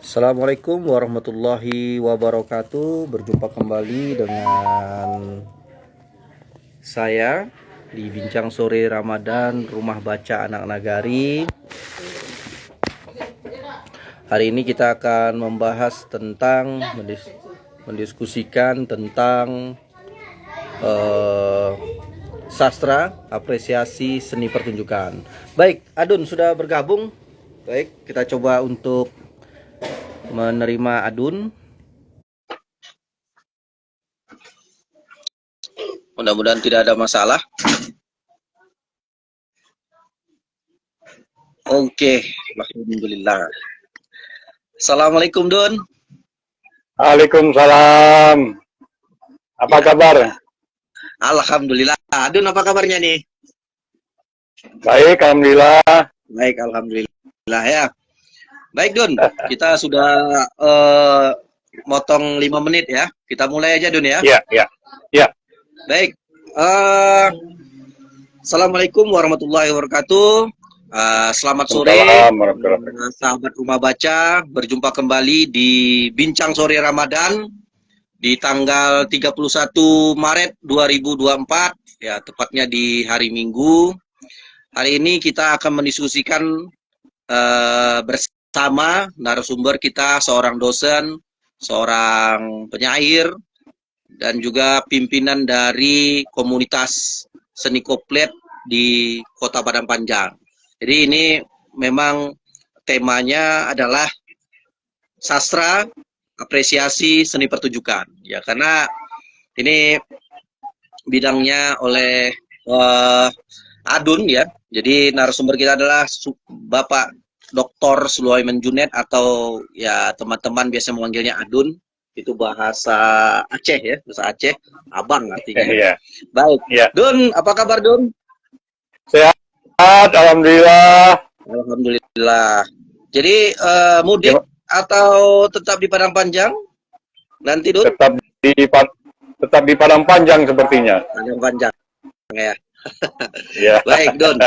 Assalamualaikum warahmatullahi wabarakatuh. Berjumpa kembali dengan saya di Bincang Sore Ramadan Rumah Baca Anak Nagari. Hari ini kita akan membahas tentang mendiskusikan tentang sastra, apresiasi seni pertunjukan. Baik, Adun sudah bergabung. Baik, kita coba untuk menerima Adun. Mudah-mudahan tidak ada masalah. Oke, alhamdulillah. Assalamualaikum, Dun. Waalaikumsalam. Apa kabar? Alhamdulillah. Adun, apa kabarnya nih? Baik, alhamdulillah. Baik, alhamdulillah ya. Baik, Dun. Kita sudah motong 5 menit ya. Kita mulai aja, Dun ya. Iya. Baik. Assalamualaikum warahmatullahi wabarakatuh. Selamat sore, sahabat Rumah Baca. Berjumpa kembali di Bincang Sore Ramadan di tanggal 31 Maret 2024, ya, tepatnya di hari Minggu. Hari ini kita akan mendiskusikan bersama narasumber kita, seorang dosen, seorang penyair, dan juga pimpinan dari komunitas seni koplet di Kota Padang Panjang. Jadi ini memang temanya adalah sastra, apresiasi seni pertunjukan. Ya, karena ini bidangnya oleh Adun ya. Jadi narasumber kita adalah Bapak Dr. Sulaiman Junaid, atau ya teman-teman biasa memanggilnya Adun. Itu bahasa Aceh ya, bahasa Aceh, abang artinya. Iya. Baik. Iya. Dun, apa kabar Dun? Sehat, alhamdulillah. Alhamdulillah. Jadi mudik atau tetap di Padang Panjang nanti, Dun? Tetap di Padang Panjang sepertinya. Padang Panjang ya. Iya. Baik, Dun.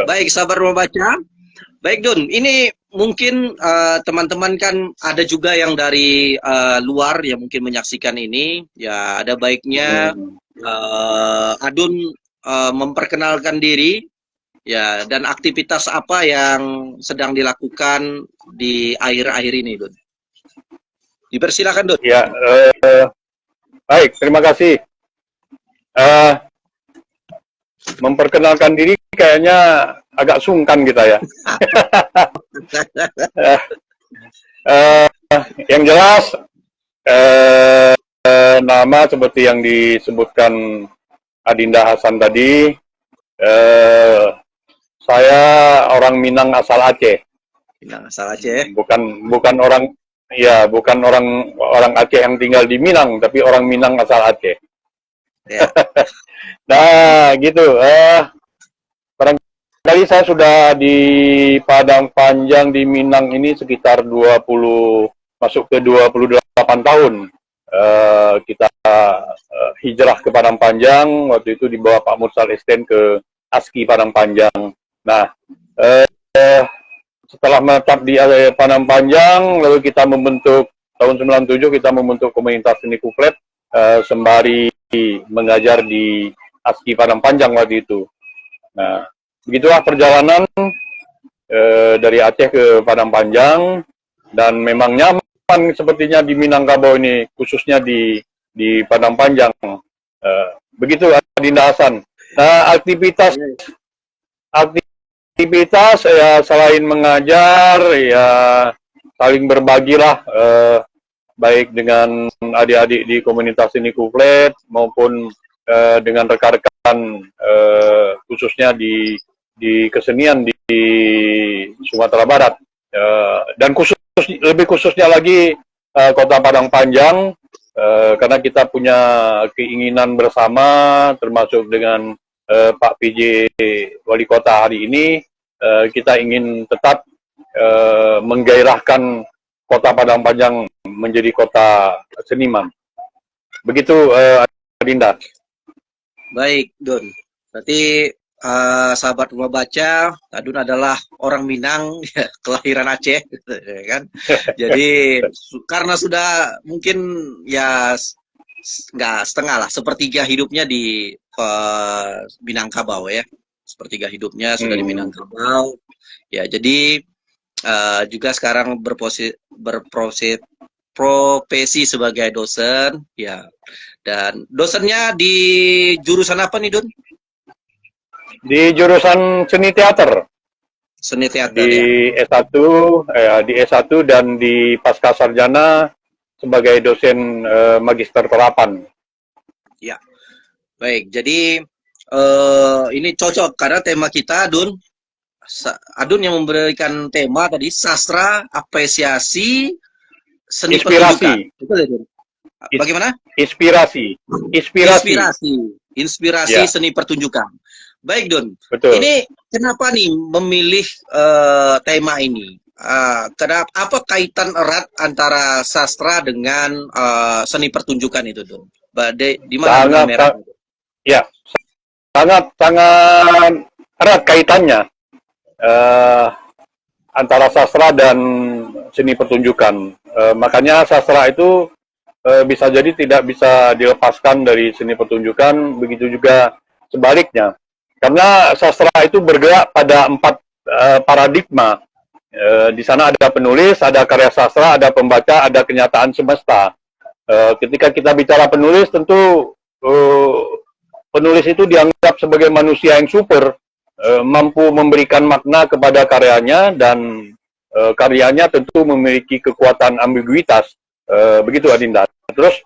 Baik, sabar membaca. Baik, Dun. Ini mungkin teman-teman kan ada juga yang dari luar yang mungkin menyaksikan ini. Ya, ada baiknya Adun memperkenalkan diri, ya, dan aktivitas apa yang sedang dilakukan di akhir-akhir ini, Dun. Dipersilakan, Dun. Ya, baik, terima kasih. Memperkenalkan diri kayaknya agak sungkan kita ya. Yang jelas nama seperti yang disebutkan Adinda Hasan tadi, saya orang Minang asal Aceh. Minang asal Aceh. Bukan orang Aceh yang tinggal di Minang, tapi orang Minang asal Aceh. Ya. Nah, gitu. Barangkali saya sudah di Padang Panjang di Minang ini sekitar masuk ke 28 tahun. Kita hijrah ke Padang Panjang, waktu itu dibawa Pak Mursal Esten ke ASKI Padang Panjang. Nah, setelah menetap di Padang Panjang, lalu kita membentuk, tahun 97 kita membentuk komunitas seni kuplet, sembari mengajar di ASKI Padang Panjang waktu itu. Nah, begitulah perjalanan dari Aceh ke Padang Panjang, dan memang nyaman sepertinya di Minangkabau ini, khususnya di Padang Panjang. Begitu Adinda Hasan. Nah, aktivitas ya selain mengajar ya saling berbagilah, baik dengan adik-adik di komunitas seni kuplet maupun dengan rekan-rekan khususnya di kesenian di Sumatera Barat, dan lebih khususnya lagi Kota Padang Panjang, karena kita punya keinginan bersama, termasuk dengan Pak PJ Wali Kota hari ini, kita ingin tetap menggairahkan Kota Padang Panjang menjadi kota seniman. Begitu, Adinda. Baik, Don. Berarti sahabat rumah baca, Adun adalah orang Minang, ya, kelahiran Aceh, ya kan. Jadi karena sudah mungkin ya nggak setengah lah, sepertiga hidupnya di Minangkabau ya, sepertiga hidupnya sudah di Minangkabau. Ya, jadi juga sekarang berprofesi sebagai dosen, ya. Dan dosennya di jurusan apa nih, Dun? Di jurusan seni teater. Seni teater Di ya. S1, di S1 dan di pasca sarjana sebagai dosen magister terapan. Ya, baik. Jadi ini cocok karena tema kita, Dun. Adun yang memberikan tema tadi sastra apresiasi seni pertunjukan. Inspirasi. Betul ya, Dun? Bagaimana? Inspirasi. Inspirasi Ya, seni pertunjukan. Baik, Don. betul. Ini kenapa nih memilih tema ini? Kenapa? Apa kaitan erat antara sastra dengan seni pertunjukan itu, Don? Di mana benang Sangat, merahnya? ya, sangat erat kaitannya eh, antara sastra dan seni pertunjukan. Makanya sastra itu bisa jadi tidak bisa dilepaskan dari seni pertunjukan, begitu juga sebaliknya. Karena sastra itu bergerak pada 4 paradigma. Di sana ada penulis, ada karya sastra, ada pembaca, ada kenyataan semesta. Ketika kita bicara penulis, tentu penulis itu dianggap sebagai manusia yang super, mampu memberikan makna kepada karyanya, dan karyanya tentu memiliki kekuatan ambiguitas. Begitu, Adinda. Terus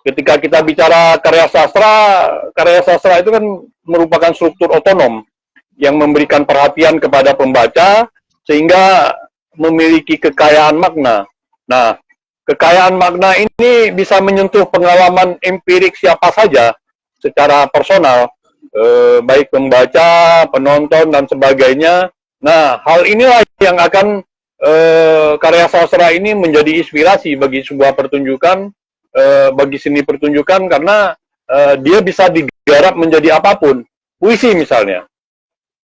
ketika kita bicara karya sastra itu kan merupakan struktur otonom yang memberikan perhatian kepada pembaca sehingga memiliki kekayaan makna. Nah, kekayaan makna ini bisa menyentuh pengalaman empirik siapa saja secara personal, baik pembaca, penonton, dan sebagainya. Nah, hal inilah yang akan karya sastra ini menjadi inspirasi bagi sebuah pertunjukan, bagi seni pertunjukan, karena dia bisa digarap menjadi apapun. Puisi misalnya.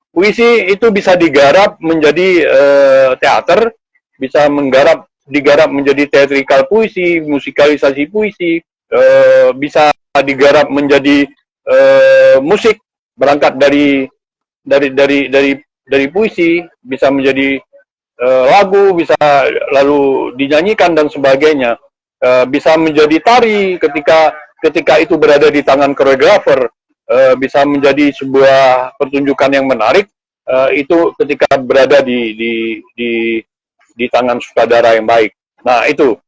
Puisi itu bisa digarap menjadi teater, bisa digarap menjadi teatrikal puisi, musikalisasi puisi, bisa digarap menjadi musik, berangkat dari puisi, bisa menjadi lagu, bisa lalu dinyanyikan dan sebagainya. Bisa menjadi tari ketika itu berada di tangan koreografer, bisa menjadi sebuah pertunjukan yang menarik, itu ketika berada di tangan sutradara yang baik. Nah, itu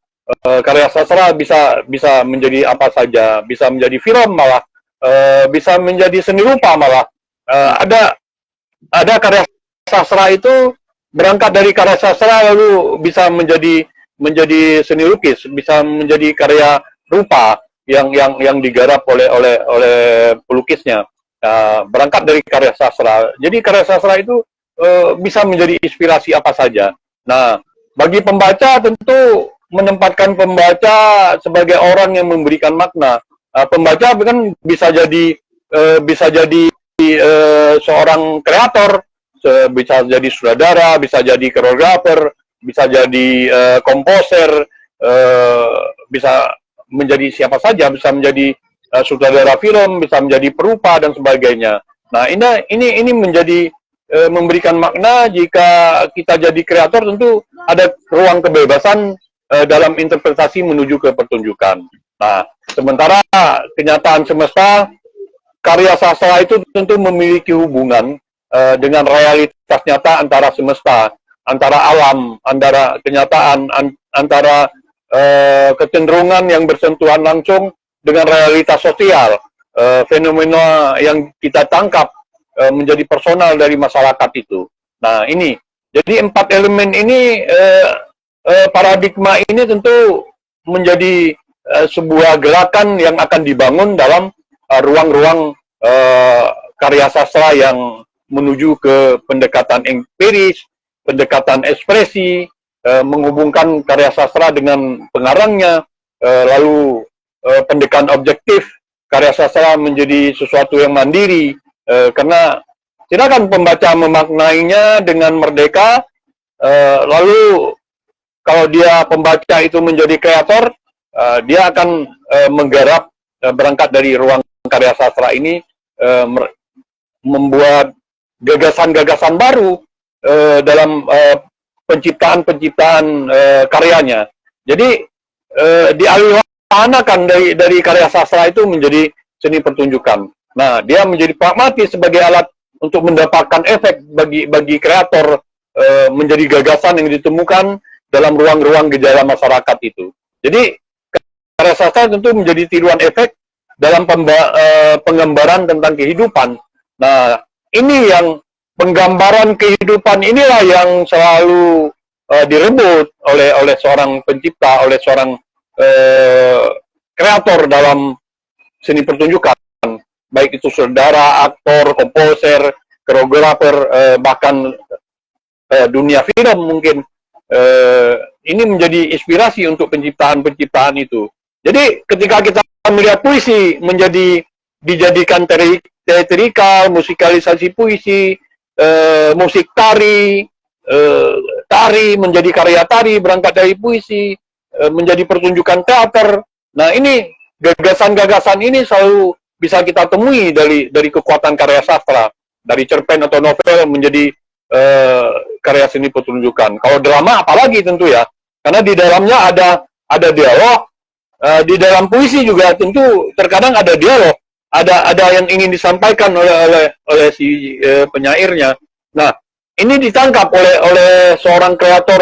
karya sastra bisa menjadi apa saja, bisa menjadi film malah, bisa menjadi seni rupa malah. Ada karya sastra itu berangkat dari karya sastra lalu bisa menjadi seni lukis, bisa menjadi karya rupa yang digarap oleh pelukisnya. Berangkat dari karya sastra. Jadi karya sastra itu bisa menjadi inspirasi apa saja. Nah, bagi pembaca tentu menempatkan pembaca sebagai orang yang memberikan makna. Pembaca kan bisa jadi seorang kreator, bisa jadi sutradara, bisa jadi koreografer, bisa jadi komposer, bisa menjadi siapa saja, bisa menjadi sutradara film, bisa menjadi perupa dan sebagainya. Nah, ini menjadi memberikan makna. Jika kita jadi kreator, tentu ada ruang kebebasan dalam interpretasi menuju ke pertunjukan. Nah, sementara kenyataan semesta, karya sastra itu tentu memiliki hubungan dengan realitas nyata antara semesta, antara alam, antara kenyataan, antara kecenderungan yang bersentuhan langsung dengan realitas sosial, fenomena yang kita tangkap menjadi personal dari masyarakat itu. Nah, ini. Jadi 4 elemen ini, paradigma ini tentu menjadi sebuah gerakan yang akan dibangun dalam ruang-ruang karya sastra yang menuju ke pendekatan empiris, pendekatan ekspresi, menghubungkan karya sastra dengan pengarangnya, lalu pendekatan objektif, karya sastra menjadi sesuatu yang mandiri, karena silakan pembaca memaknainya dengan merdeka. Lalu kalau dia pembaca itu menjadi kreator, dia akan menggarap berangkat dari ruang karya sastra ini, membuat gagasan-gagasan baru dalam penciptaan-penciptaan karyanya. Jadi dialihkan dari karya sastra itu menjadi seni pertunjukan. Nah, dia menjadi pragmatis sebagai alat untuk mendapatkan efek bagi kreator, menjadi gagasan yang ditemukan dalam ruang-ruang gejala masyarakat itu. Jadi karya sastra tentu menjadi tiruan efek dalam penggambaran tentang kehidupan. Nah, ini yang penggambaran kehidupan inilah yang selalu direbut oleh seorang pencipta, oleh seorang kreator dalam seni pertunjukan, baik itu sutradara, aktor, komposer, koreografer, bahkan dunia film mungkin. Ini menjadi inspirasi untuk penciptaan-penciptaan itu. Jadi ketika kita melihat puisi dijadikan teatrikal, musikalisasi puisi, musik tari, tari menjadi karya tari berangkat dari puisi, menjadi pertunjukan teater. Nah, ini gagasan-gagasan ini selalu bisa kita temui dari kekuatan karya sastra, dari cerpen atau novel menjadi karya seni pertunjukan. Kalau drama apalagi tentu ya, karena di dalamnya ada dialog. Di dalam puisi juga tentu terkadang ada dialog, ada yang ingin disampaikan oleh si penyairnya. Nah, ini ditangkap oleh seorang kreator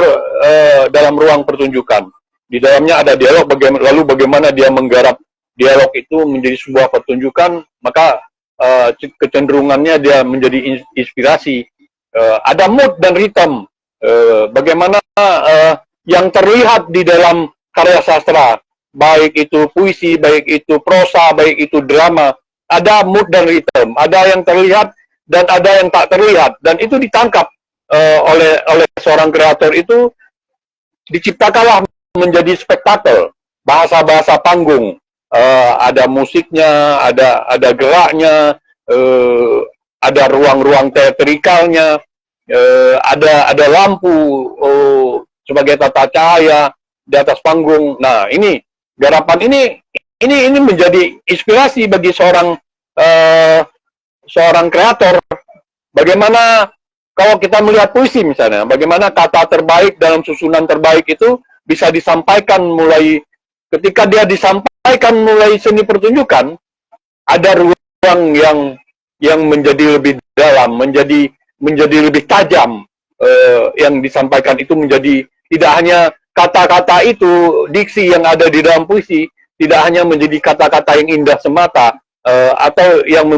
dalam ruang pertunjukan. Di dalamnya ada dialog, lalu bagaimana dia menggarap dialog itu menjadi sebuah pertunjukan, maka kecenderungannya dia menjadi inspirasi. Ada mood dan ritme, bagaimana yang terlihat di dalam karya sastra, baik itu puisi, baik itu prosa, baik itu drama, ada mood dan ritme, ada yang terlihat dan ada yang tak terlihat, dan itu ditangkap oleh seorang kreator itu, diciptakanlah menjadi spektakel, bahasa-bahasa panggung, ada musiknya, ada geraknya, ada ruang-ruang teatrikalnya, ada lampu sebagai tata cahaya di atas panggung. Nah, ini garapan ini menjadi inspirasi bagi seorang kreator. Bagaimana kalau kita melihat puisi misalnya, bagaimana kata terbaik dalam susunan terbaik itu bisa disampaikan mulai ketika dia disampaikan mulai seni pertunjukan, ada ruang yang menjadi lebih dalam, menjadi lebih tajam, yang disampaikan itu menjadi tidak hanya kata-kata itu, diksi yang ada di dalam puisi tidak hanya menjadi kata-kata yang indah semata, atau yang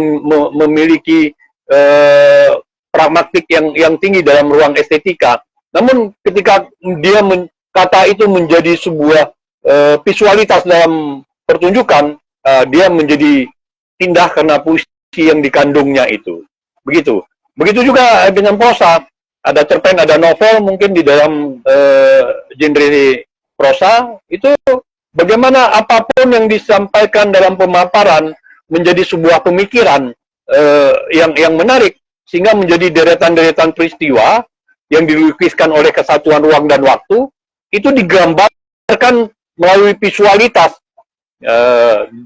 memiliki pragmatik yang tinggi dalam ruang estetika. Namun ketika kata itu menjadi sebuah visualitas dalam pertunjukan, dia menjadi indah karena puisi yang dikandungnya itu. Begitu juga dengan prosa, ada cerpen, ada novel, mungkin di dalam genre prosa itu bagaimana apapun yang disampaikan dalam pemaparan menjadi sebuah pemikiran yang menarik, sehingga menjadi deretan-deretan peristiwa yang dilukiskan oleh kesatuan ruang dan waktu, itu digambarkan melalui visualitas,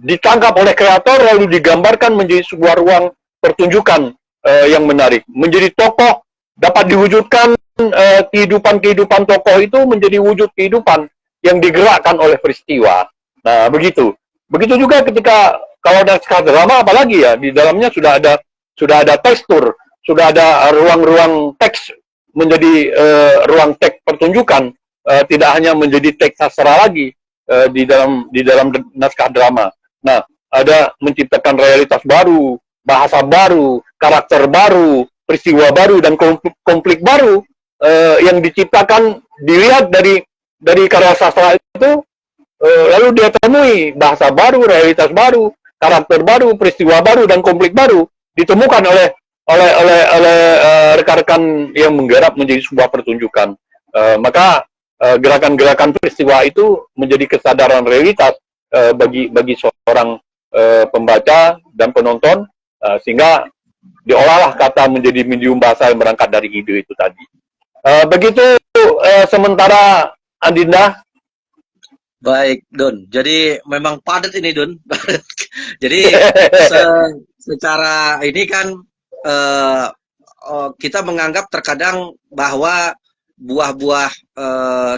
ditangkap oleh kreator lalu digambarkan menjadi sebuah ruang pertunjukan yang menarik, menjadi tokoh, dapat diwujudkan kehidupan tokoh itu menjadi wujud kehidupan yang digerakkan oleh peristiwa. Nah, begitu juga ketika kalau naskah drama apalagi ya, di dalamnya sudah ada tekstur, sudah ada ruang-ruang teks menjadi ruang teks pertunjukan, tidak hanya menjadi teks sastra lagi. Di dalam naskah drama. Nah, ada menciptakan realitas baru, bahasa baru, karakter baru, peristiwa baru, dan konflik baru yang diciptakan, dilihat dari karya sastra itu, lalu dia temui bahasa baru, realitas baru, karakter baru, peristiwa baru, dan konflik baru ditemukan oleh rekan-rekan yang menggarap menjadi sebuah pertunjukan. Maka gerakan-gerakan peristiwa itu menjadi kesadaran realitas bagi seorang pembaca dan penonton, sehingga diolahlah kata menjadi medium bahasa yang berangkat dari ide itu tadi. Begitu sementara Adinda. Baik, Don. Jadi memang padat ini, Don. Jadi secara ini kan eh, kita menganggap terkadang bahwa buah-buah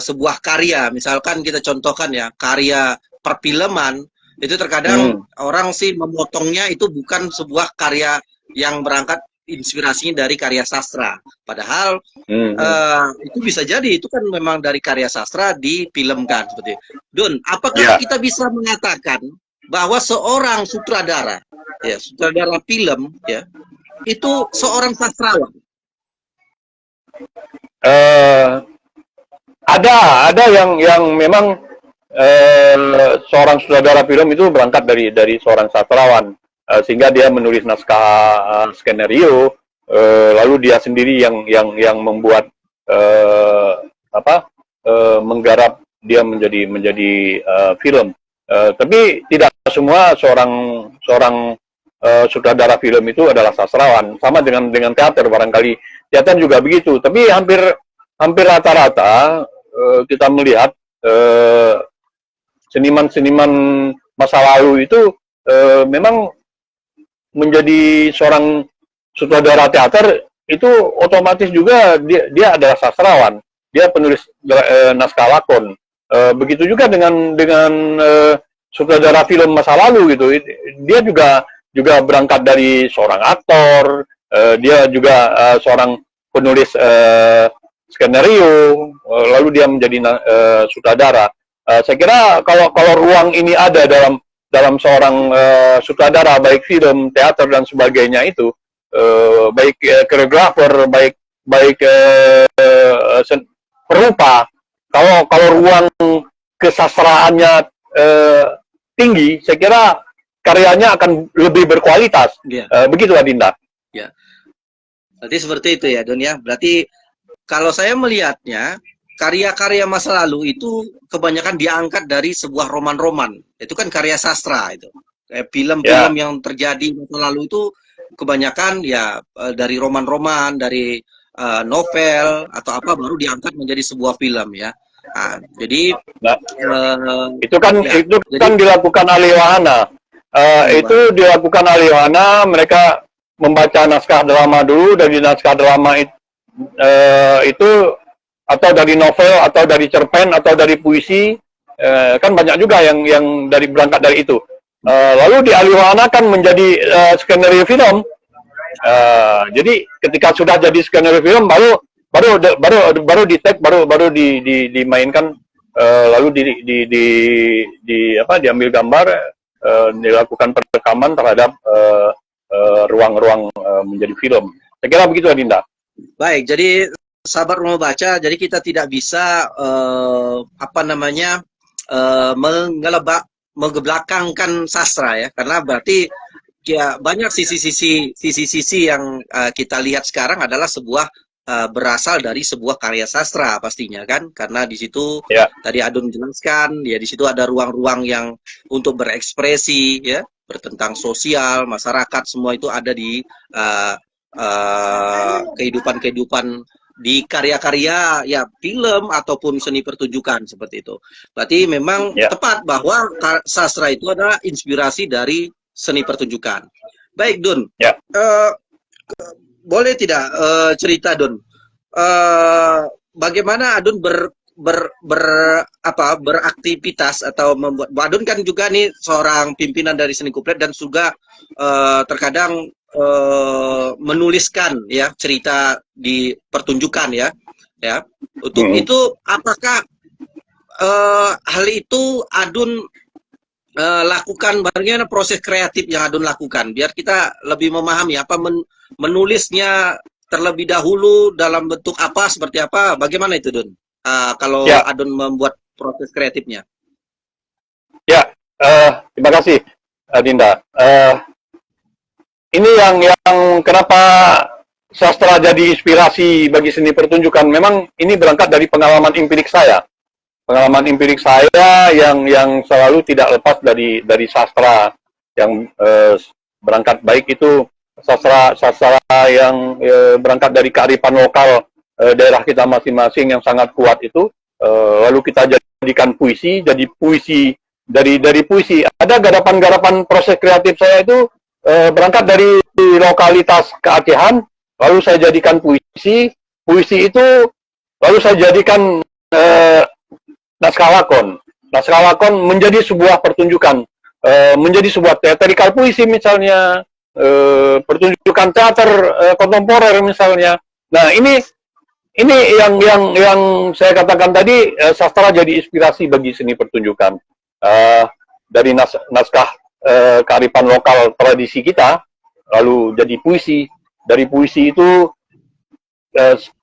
sebuah karya, misalkan kita contohkan ya, karya perfilman, itu terkadang orang sih memotongnya itu bukan sebuah karya yang berangkat inspirasinya dari karya sastra. Padahal itu bisa jadi itu kan memang dari karya sastra difilmkan seperti itu. Don, apakah kita bisa mengatakan bahwa seorang sutradara, ya sutradara film, ya itu seorang sastrawan? Ada yang memang seorang sutradara film itu berangkat dari seorang sastrawan, sehingga dia menulis naskah skenario, lalu dia sendiri yang membuat menggarap dia menjadi film. Tapi tidak semua seorang sutradara film itu adalah sastrawan. Sama dengan teater barangkali. Teater juga begitu. Tapi hampir rata-rata kita melihat seniman-seniman masa lalu itu memang menjadi seorang sutradara teater itu otomatis juga dia adalah sastrawan, dia penulis naskah lakon. Begitu juga dengan sutradara film masa lalu gitu, dia juga berangkat dari seorang aktor, dia juga seorang penulis skenario, lalu dia menjadi sutradara. Saya kira kalau ruang ini ada dalam seorang sutradara, baik film, teater dan sebagainya itu, baik koreografer, baik perupa, kalau ruang kesastraannya tinggi, saya kira karyanya akan lebih berkualitas. Begitu Adinda. Ya. Berarti seperti itu ya, Don ya. Berarti kalau saya melihatnya, karya-karya masa lalu itu kebanyakan diangkat dari sebuah roman-roman. Itu kan karya sastra itu. Film-film yang terjadi masa lalu itu kebanyakan ya dari roman-roman, dari novel atau apa baru diangkat menjadi sebuah film ya. Nah, jadi itu kan dilakukan oleh wahana. Itu dilakukan oleh wahana, mereka membaca naskah drama dulu, dari naskah drama itu atau dari novel atau dari cerpen atau dari puisi, kan banyak juga yang berangkat dari itu. Lalu dialihwanakan menjadi skenario film. Jadi ketika sudah jadi skenario film baru di-tag, baru dimainkan, lalu diambil gambar, dilakukan perekaman terhadap ruang-ruang menjadi film. Saya kira begitu Adinda. Baik, jadi sahabat rumah baca, jadi kita tidak bisa mengebelakangkan sastra ya, karena berarti ya banyak sisi-sisi yang kita lihat sekarang adalah sebuah berasal dari sebuah karya sastra pastinya kan, karena di situ tadi Adun jelaskan ya, di situ ada ruang-ruang yang untuk berekspresi ya, bertentang sosial, masyarakat, semua itu ada di kehidupan di karya-karya ya film ataupun seni pertunjukan seperti itu. Berarti memang tepat bahwa sastra itu adalah inspirasi dari seni pertunjukan. Baik Dun, boleh tidak cerita Dun, bagaimana Adun beraktivitas atau membuat, Adun kan juga nih seorang pimpinan dari seni kuplet dan juga terkadang menuliskan ya cerita di pertunjukan ya untuk itu apakah hal itu Adun lakukan, bagaimana proses kreatif yang Adun lakukan biar kita lebih memahami apa menulisnya terlebih dahulu dalam bentuk apa, seperti apa, bagaimana itu Dun kalau Adun membuat proses kreatifnya? Terima kasih Adinda. Ini yang kenapa sastra jadi inspirasi bagi seni pertunjukan. Memang ini berangkat dari pengalaman empirik saya. Pengalaman empirik saya yang selalu tidak lepas dari sastra, yang berangkat baik itu sastra yang berangkat dari kearifan lokal daerah kita masing-masing yang sangat kuat itu, lalu kita jadikan puisi, jadi puisi dari puisi. Ada garapan-garapan proses kreatif saya itu berangkat dari lokalitas keacehan, lalu saya jadikan puisi, puisi itu lalu saya jadikan naskah lakon. Naskah lakon menjadi sebuah pertunjukan, menjadi sebuah teatrikal puisi misalnya, pertunjukan teater kontemporer misalnya. Nah, ini yang saya katakan tadi, sastra jadi inspirasi bagi seni pertunjukan. Dari naskah kearifan lokal tradisi kita, lalu jadi puisi. Dari puisi itu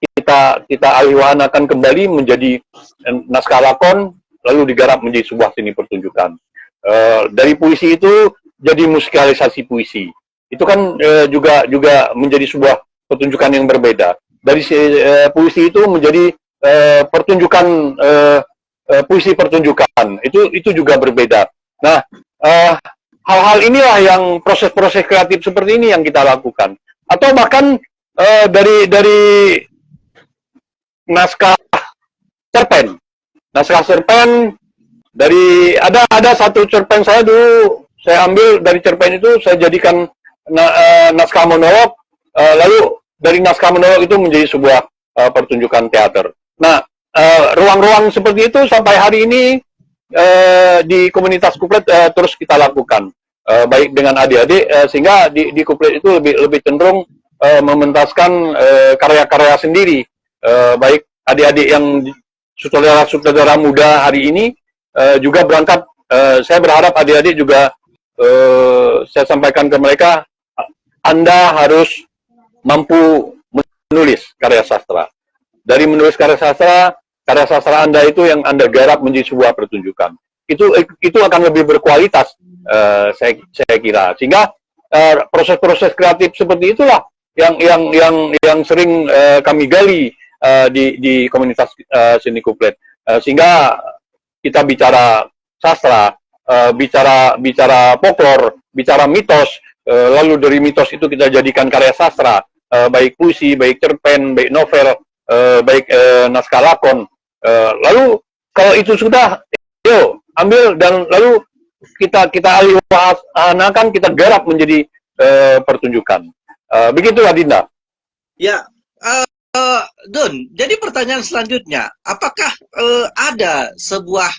kita alihwahanakan kembali menjadi naskah lakon, lalu digarap menjadi sebuah seni pertunjukan. Dari puisi itu jadi musikalisasi puisi. Itu kan juga menjadi sebuah pertunjukan yang berbeda. Dari puisi itu menjadi pertunjukan puisi pertunjukan. Itu juga berbeda. Nah, hal-hal inilah yang proses-proses kreatif seperti ini yang kita lakukan. Atau bahkan dari naskah cerpen. Naskah cerpen dari ada satu cerpen saya dulu saya ambil dari cerpen itu saya jadikan naskah monolog, lalu dari naskah monolog itu menjadi sebuah pertunjukan teater. Nah, ruang-ruang seperti itu sampai hari ini di komunitas Kuplet terus kita lakukan, baik dengan adik-adik, sehingga di Kuplet itu lebih cenderung mementaskan karya-karya sendiri, baik adik-adik yang sutradara muda hari ini juga berangkat. Saya berharap adik-adik juga saya sampaikan ke mereka, Anda harus mampu menulis karya sastra. Dari menulis karya sastra Anda itu yang Anda garap menjadi sebuah pertunjukan. Itu akan lebih berkualitas, saya kira. Sehingga proses-proses kreatif seperti itulah yang sering kami gali di komunitas seni Kuplet. Sehingga kita bicara sastra, bicara folklor, bicara mitos, lalu dari mitos itu kita jadikan karya sastra, baik puisi, baik cerpen, baik novel, baik naskah lakon. Lalu kalau itu sudah, yuk ambil dan lalu kita alihwahanakan, kita garap menjadi pertunjukan. Begitulah Dinda. Ya, Don, jadi pertanyaan selanjutnya, apakah ada sebuah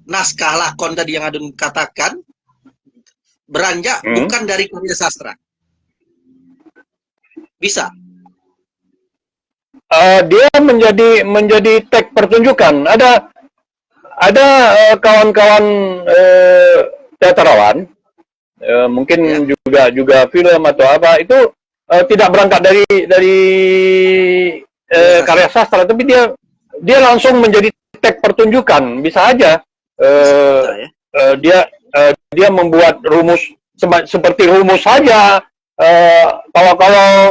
naskah lakon tadi yang Adun katakan beranjak bukan dari karya sastra? Bisa? Dia menjadi teks pertunjukan. Ada kawan-kawan teaterwan, mungkin juga film atau apa itu tidak berangkat dari karya sastra, tapi dia langsung menjadi teks pertunjukan. Bisa aja dia membuat rumus seperti rumus saja. Kalau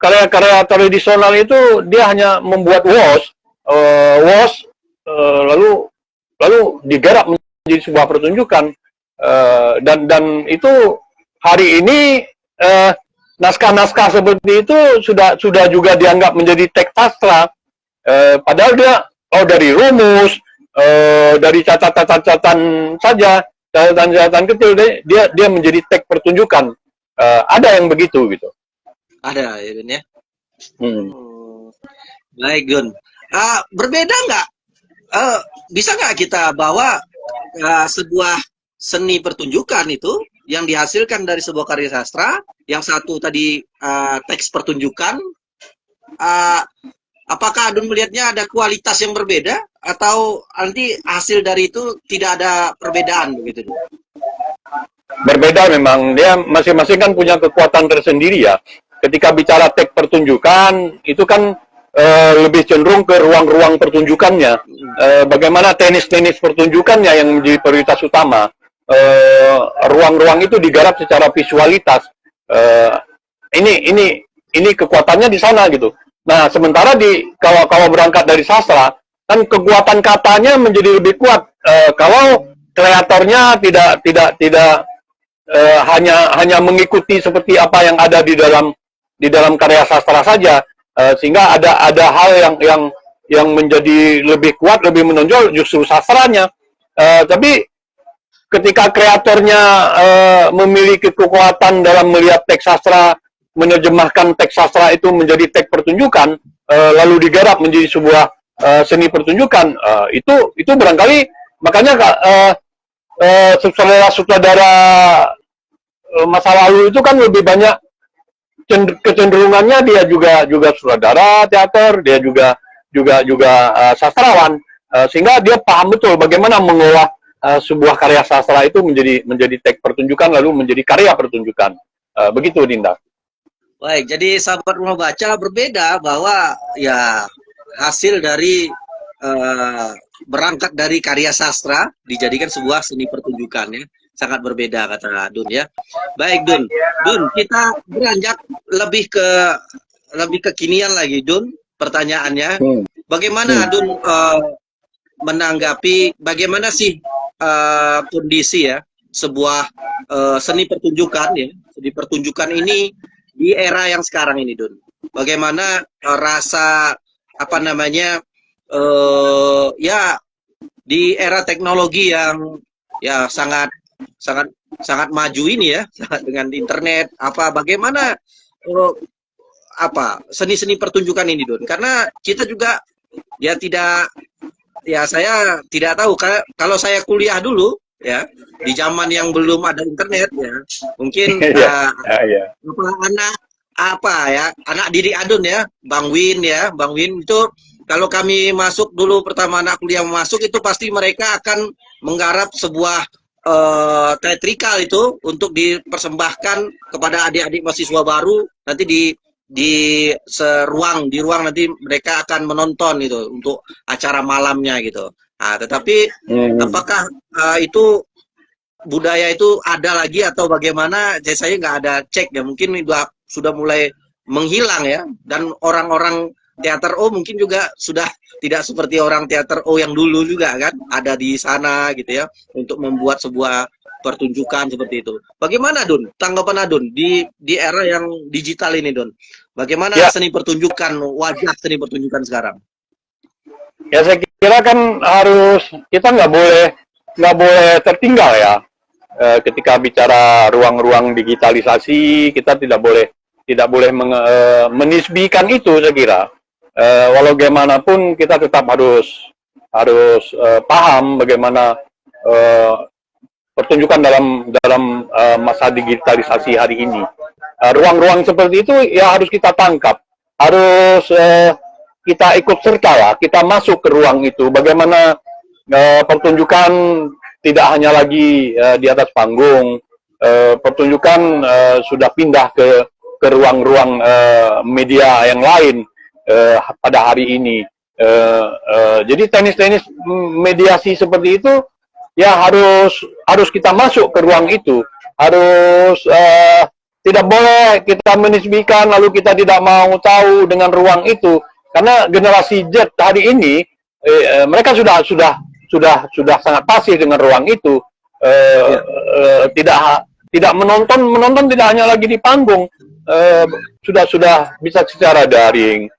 karya-karya tradisional itu dia hanya membuat lalu digarap menjadi sebuah pertunjukan, dan itu hari ini naskah-naskah seperti itu sudah juga dianggap menjadi teks sastra, padahal dia dari rumus, dari catatan saja, catatan kecil, dia menjadi teks pertunjukan. Ada yang begitu gitu. Ada, ya, ya. Baik, Gun. Berbeda nggak? Bisa nggak kita bawa sebuah seni pertunjukan itu yang dihasilkan dari sebuah karya sastra, yang satu tadi teks pertunjukan, apakah Adun melihatnya ada kualitas yang berbeda atau nanti hasil dari itu tidak ada perbedaan begitu? Berbeda memang, dia masing-masing kan punya kekuatan tersendiri ya. Ketika bicara teks pertunjukan itu kan lebih cenderung ke ruang-ruang pertunjukannya, bagaimana teknis-teknis pertunjukannya yang menjadi prioritas utama. Ruang-ruang itu digarap secara visualitas. Ini kekuatannya di sana gitu. Nah, sementara kalau berangkat dari sastra kan kekuatan katanya menjadi lebih kuat. Kalau kreatornya tidak hanya mengikuti seperti apa yang ada di dalam karya sastra saja, sehingga ada hal yang menjadi lebih kuat, lebih menonjol justru sastranya. Tapi ketika kreatornya memiliki kekuatan dalam melihat teks sastra, menerjemahkan teks sastra itu menjadi teks pertunjukan, lalu digarap menjadi sebuah seni pertunjukan, itu barangkali makanya sutradara masa lalu itu kan lebih banyak kecenderungannya dia juga sutradara teater, dia juga sastrawan, sehingga dia paham betul bagaimana mengolah sebuah karya sastra itu menjadi teks pertunjukan lalu menjadi karya pertunjukan. Begitu, Dinda. Baik, jadi sahabat rumah baca berbeda bahwa ya hasil dari berangkat dari karya sastra dijadikan sebuah seni pertunjukan ya. Sangat berbeda kata Dun ya. Baik Dun, kita beranjak lebih kekinian lagi Dun. Pertanyaannya, bagaimana Dun menanggapi bagaimana sih kondisi ya sebuah seni pertunjukan ya, seni pertunjukan ini di era yang sekarang ini Dun. Bagaimana rasa apa namanya ya di era teknologi yang ya sangat maju ini ya, dengan internet bagaimana seni-seni pertunjukan ini Don, karena kita juga ya saya tidak tahu kalau saya kuliah dulu ya di zaman yang belum ada internet ya, mungkin anak didik Adun ya, Bang Win itu kalau kami masuk dulu pertama anak kuliah masuk itu pasti mereka akan menggarap sebuah teatrikal itu untuk dipersembahkan kepada adik-adik mahasiswa baru, nanti di ruang nanti mereka akan menonton itu untuk acara malamnya gitu. Nah, tetapi apakah itu budaya itu ada lagi atau bagaimana? Saya nggak ada cek ya, mungkin sudah mulai menghilang ya, dan orang-orang teater mungkin juga sudah tidak seperti orang teater yang dulu juga kan ada di sana gitu ya untuk membuat sebuah pertunjukan seperti itu. Bagaimana Dun? Tanggapan Adun di era yang digital ini Dun? Bagaimana seni pertunjukan, wajah seni pertunjukan sekarang? Ya saya kira kan kita nggak boleh tertinggal ya. Ketika bicara ruang-ruang digitalisasi, kita tidak boleh menisbikan itu, saya kira. Walau bagaimanapun kita tetap harus paham bagaimana pertunjukan dalam masa digitalisasi hari ini. Ruang-ruang seperti itu ya harus kita tangkap, harus kita ikut serta lah, kita masuk ke ruang itu. Bagaimana pertunjukan tidak hanya lagi di atas panggung, pertunjukan sudah pindah ke ruang-ruang media yang lain pada hari ini. Jadi teknis-teknis mediasi seperti itu ya harus kita masuk ke ruang itu, harus tidak boleh kita menisbikan lalu kita tidak mau tahu dengan ruang itu, karena generasi Z hari ini mereka sudah sangat pasif dengan ruang itu. Tidak menonton tidak hanya lagi di panggung, sudah bisa secara daring.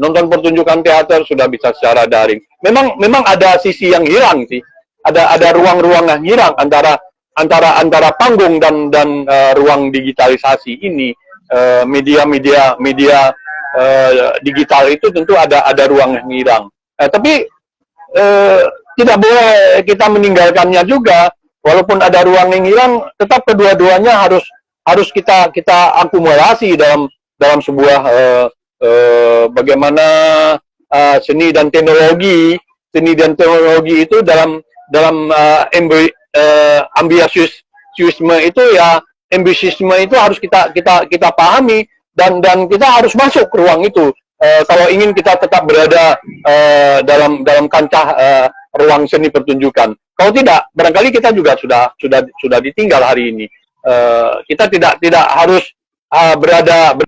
Nonton pertunjukan teater sudah bisa secara daring. Memang ada sisi yang hilang sih. Ada ruang-ruang yang hilang antara panggung dan ruang digitalisasi ini. Media digital itu tentu ada ruang yang hilang. Tapi tidak boleh kita meninggalkannya juga. Walaupun ada ruang yang hilang, tetap kedua-duanya harus kita akumulasi dalam sebuah bagaimana seni dan teknologi itu dalam ambisiusme itu ya, ambisiusme itu harus kita pahami dan kita harus masuk ke ruang itu kalau ingin kita tetap berada dalam kancah ruang seni pertunjukan. Kalau tidak, barangkali kita juga sudah ditinggal hari ini. Kita tidak harus berada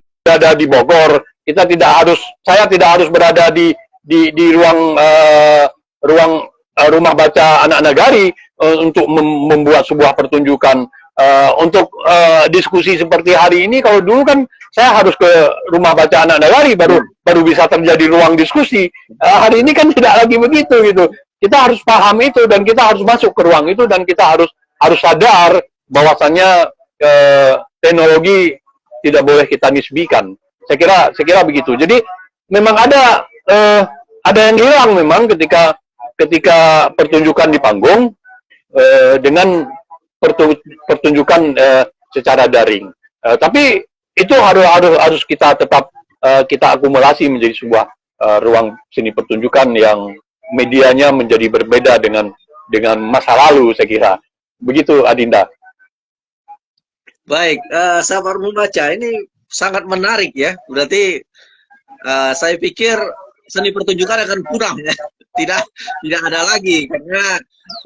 di Bogor. Saya tidak harus berada di ruang rumah baca anak nagari untuk membuat sebuah pertunjukan. untuk diskusi seperti hari ini, kalau dulu kan saya harus ke rumah baca anak nagari baru bisa terjadi ruang diskusi. Hari ini kan tidak lagi begitu gitu. Kita harus paham itu dan kita harus masuk ke ruang itu dan kita harus sadar bahwasannya teknologi tidak boleh kita nisbikan. Saya kira begitu. Jadi memang ada yang hilang memang ketika pertunjukan di panggung dengan pertunjukan secara daring. Tapi itu harus kita tetap kita akumulasi menjadi sebuah ruang seni pertunjukan yang medianya menjadi berbeda dengan masa lalu, saya kira. Begitu, Adinda. Baik, sabar membaca ini sangat menarik ya. Berarti saya pikir seni pertunjukan akan kurang ya. Tidak ada lagi karena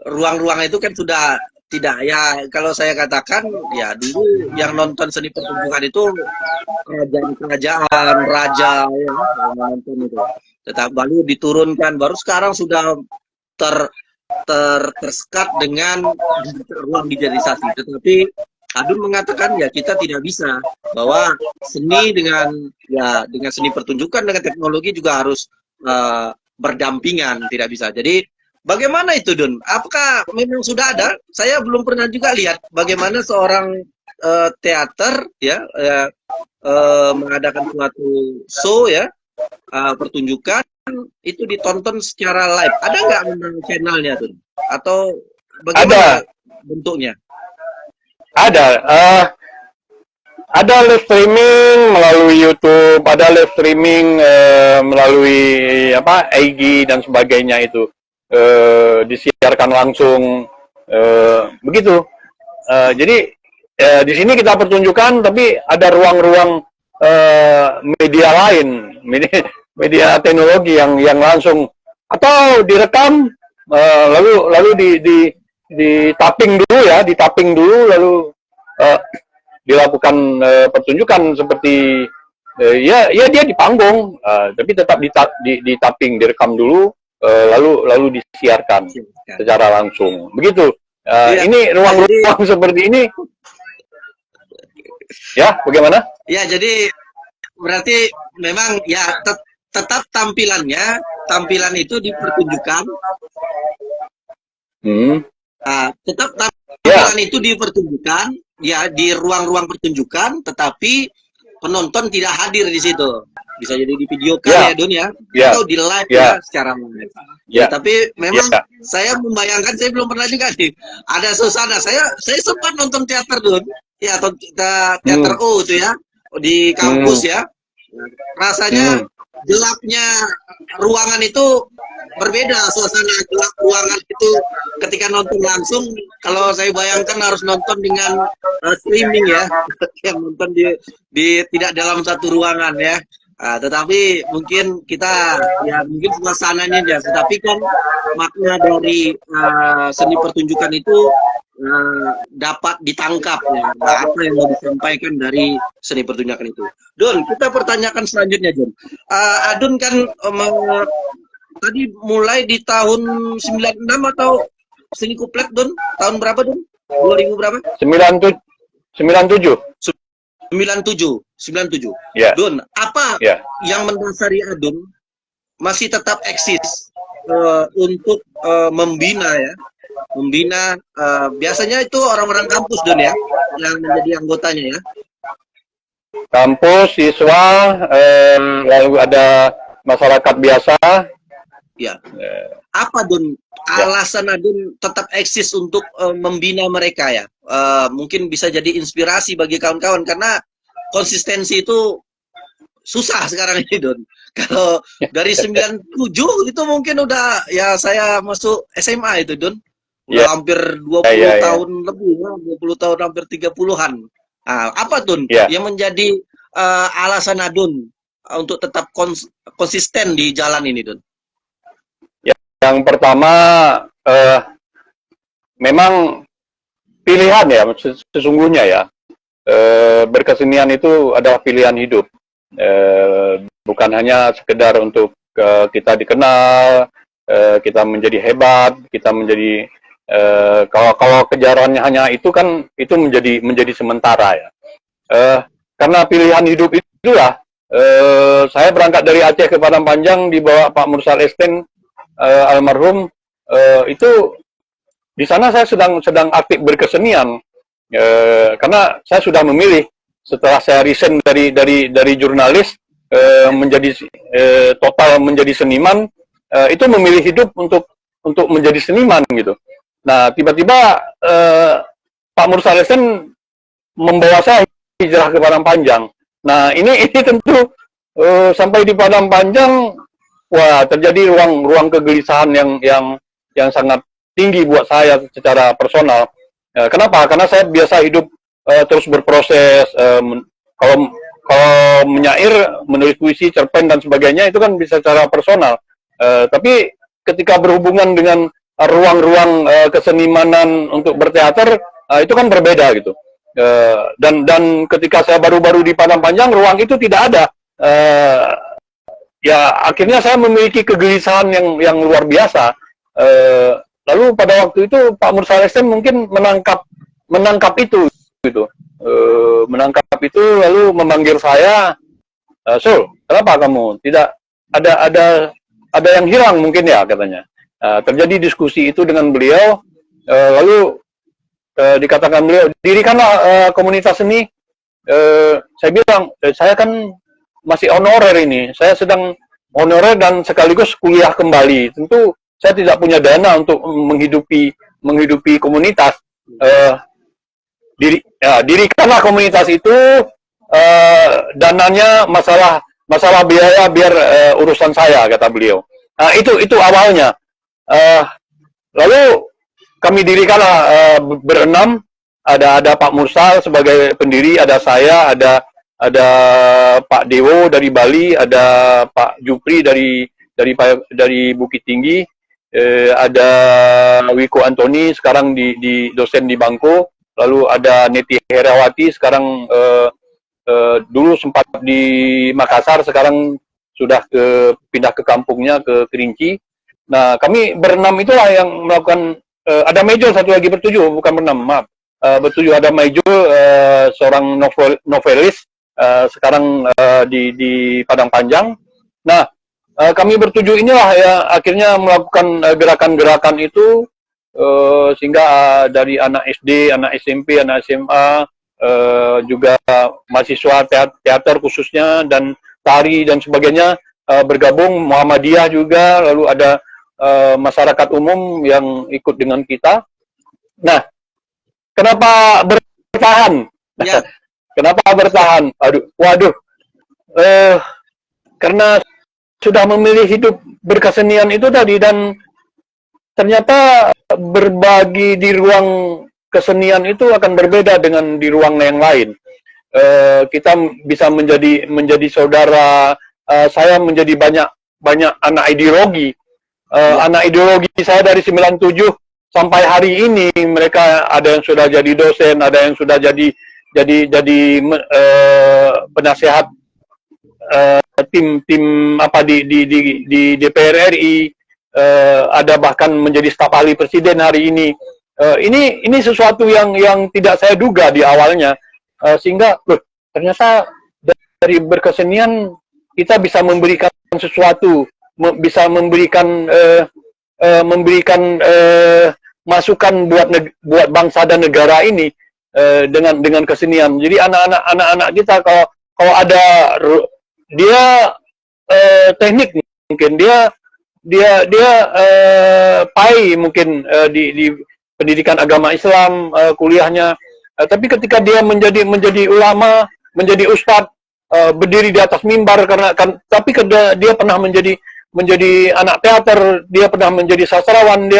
ruang-ruang itu kan sudah tidak ya. Kalau saya katakan ya dulu yang nonton seni pertunjukan itu kerajaan-kerajaan, raja ya, yang nonton itu. Tetap baru diturunkan, baru sekarang sudah tersekat dengan ruang digitalisasi. Tetapi Adun mengatakan ya kita tidak bisa bahwa seni dengan seni pertunjukan dengan teknologi juga harus berdampingan, tidak bisa. Jadi bagaimana itu, Dun? Apakah memang sudah ada? Saya belum pernah juga lihat bagaimana seorang teater ya mengadakan suatu show ya pertunjukan itu ditonton secara live. Ada nggak memang channelnya, Dun? Atau bagaimana bentuknya? Ada live streaming melalui YouTube, ada live streaming melalui IG dan sebagainya itu disiarkan langsung begitu. Jadi di sini kita pertunjukan, tapi ada ruang-ruang media lain, media teknologi yang langsung atau direkam lalu di tapping dulu lalu dilakukan pertunjukan seperti ya dia di panggung tapi tetap di tapping, direkam dulu lalu disiarkan secara langsung begitu. Ini ruang-ruang seperti ini ya bagaimana ya, jadi berarti memang ya tetap tampilan itu dipertunjukkan. Tetap tampilan itu dipertunjukkan ya di ruang-ruang pertunjukan, tetapi penonton tidak hadir di situ. Bisa jadi di video ya Don ya, atau di live ya secara live. Ya, tapi memang saya membayangkan, saya belum pernah juga nih ada suasana. Saya sempat nonton teater Don, ya atau teater O itu ya di kampus ya. Rasanya gelapnya ruangan itu berbeda, suasana gelap ruangan itu ketika nonton langsung. Kalau saya bayangkan harus nonton dengan streaming ya, yang nonton di tidak dalam satu ruangan ya. Tetapi mungkin kita ya mungkin suasananya aja, tetapi kan makna dari seni pertunjukan itu dapat ditangkap ya, apa yang mau disampaikan dari seni pertunjukan itu. Don, kita pertanyakan selanjutnya, Don. Adun kan tadi mulai di tahun 96 atau seni kuplet, Don? Tahun berapa, Don? 2000 berapa? 97. 97. Yeah. Don, apa yang mendasari Adun masih tetap eksis untuk membina biasanya itu orang-orang kampus, Don ya, yang menjadi anggotanya ya. Kampus, siswa, lalu ada masyarakat biasa. Ya. Apa, Don, alasan Adun tetap eksis untuk membina mereka ya? Mungkin bisa jadi inspirasi bagi kawan-kawan, karena konsistensi itu susah sekarang ini, Don. Kalau dari 97 itu mungkin udah ya saya masuk SMA itu, Don. Udah hampir 20 tahun lebih, 20 tahun hampir 30-an. Apa, Don, yang menjadi alasan Adun untuk tetap konsisten di jalan ini, Don? Yang pertama memang pilihan ya, sesungguhnya ya. Berkesenian itu adalah pilihan hidup, bukan hanya sekedar untuk kita dikenal, kita menjadi hebat, kita menjadi Kalau kejarannya hanya itu kan itu menjadi sementara ya. Karena pilihan hidup itulah saya berangkat dari Aceh ke Padang Panjang dibawa Pak Mursal Esten almarhum. Itu di sana saya sedang aktif berkesenian karena saya sudah memilih setelah saya resign dari jurnalis menjadi total menjadi seniman, itu memilih hidup untuk menjadi seniman gitu. Nah tiba-tiba Pak Mursal Esten membawa saya hijrah ke Padang Panjang. Nah ini tentu sampai di Padang Panjang, wah terjadi ruang kegelisahan yang sangat tinggi buat saya secara personal. Kenapa? Karena saya biasa hidup terus berproses. Kalau menyair, menulis puisi, cerpen dan sebagainya itu kan bisa secara personal. Tapi ketika berhubungan dengan ruang-ruang kesenimanan untuk berteater, itu kan berbeda gitu. Dan ketika saya baru-baru di Padang Panjang, ruang itu tidak ada. Ya akhirnya saya memiliki kegelisahan yang luar biasa. Lalu pada waktu itu Pak Mursal Esten mungkin menangkap itu gitu. Menangkap itu lalu memanggil saya, Sul, kenapa kamu tidak ada yang hilang mungkin ya katanya. Terjadi diskusi itu dengan beliau, lalu dikatakan beliau, dirikanlah komunitas seni. Saya bilang, saya kan masih honorer ini, saya sedang honorer dan sekaligus kuliah kembali. Tentu saya tidak punya dana untuk menghidupi komunitas. Dirikanlah komunitas itu, dananya masalah biaya biar urusan saya, kata beliau. Nah itu awalnya. Lalu kami dirikanlah berenam, ada Pak Mursal sebagai pendiri, ada saya, ada Pak Dewo dari Bali, ada Pak Jupri dari Bukit Tinggi, ada Wiko Antoni sekarang di dosen di Bangko, lalu ada Neti Herawati sekarang dulu sempat di Makassar, sekarang sudah pindah ke kampungnya ke Kerinci. Nah kami berenam itulah yang melakukan. Ada Majul satu lagi bertujuh, bukan berenam, maaf. Bertujuh ada Majul, seorang novelis, sekarang di Padang Panjang. Nah, kami bertujuh inilah ya akhirnya melakukan gerakan-gerakan itu, sehingga dari anak SD, anak SMP, anak SMA, juga mahasiswa teater khususnya, dan tari dan sebagainya, bergabung, Muhammadiyah juga, lalu ada masyarakat umum yang ikut dengan kita. Nah, kenapa bertahan? Ya. Kenapa bertahan? Waduh, karena sudah memilih hidup berkesenian itu tadi, dan ternyata berbagi di ruang kesenian itu akan berbeda dengan di ruang yang lain. Kita bisa menjadi saudara. Saya menjadi banyak anak ideologi. Anak ideologi saya dari 97 sampai hari ini, mereka ada yang sudah jadi dosen, ada yang sudah jadi penasehat tim apa di DPR RI, ada bahkan menjadi staf ahli presiden hari ini. Ini sesuatu yang tidak saya duga di awalnya, sehingga ternyata dari berkesenian kita bisa memberikan sesuatu, bisa memberikan masukan buat bangsa dan negara ini dengan kesenian. Jadi anak-anak kita kalau ada dia teknik, mungkin dia pai mungkin di pendidikan agama Islam, kuliahnya, tapi ketika dia menjadi ulama, menjadi ustadz, berdiri di atas mimbar tapi dia pernah menjadi anak teater, dia pernah menjadi sastrawan,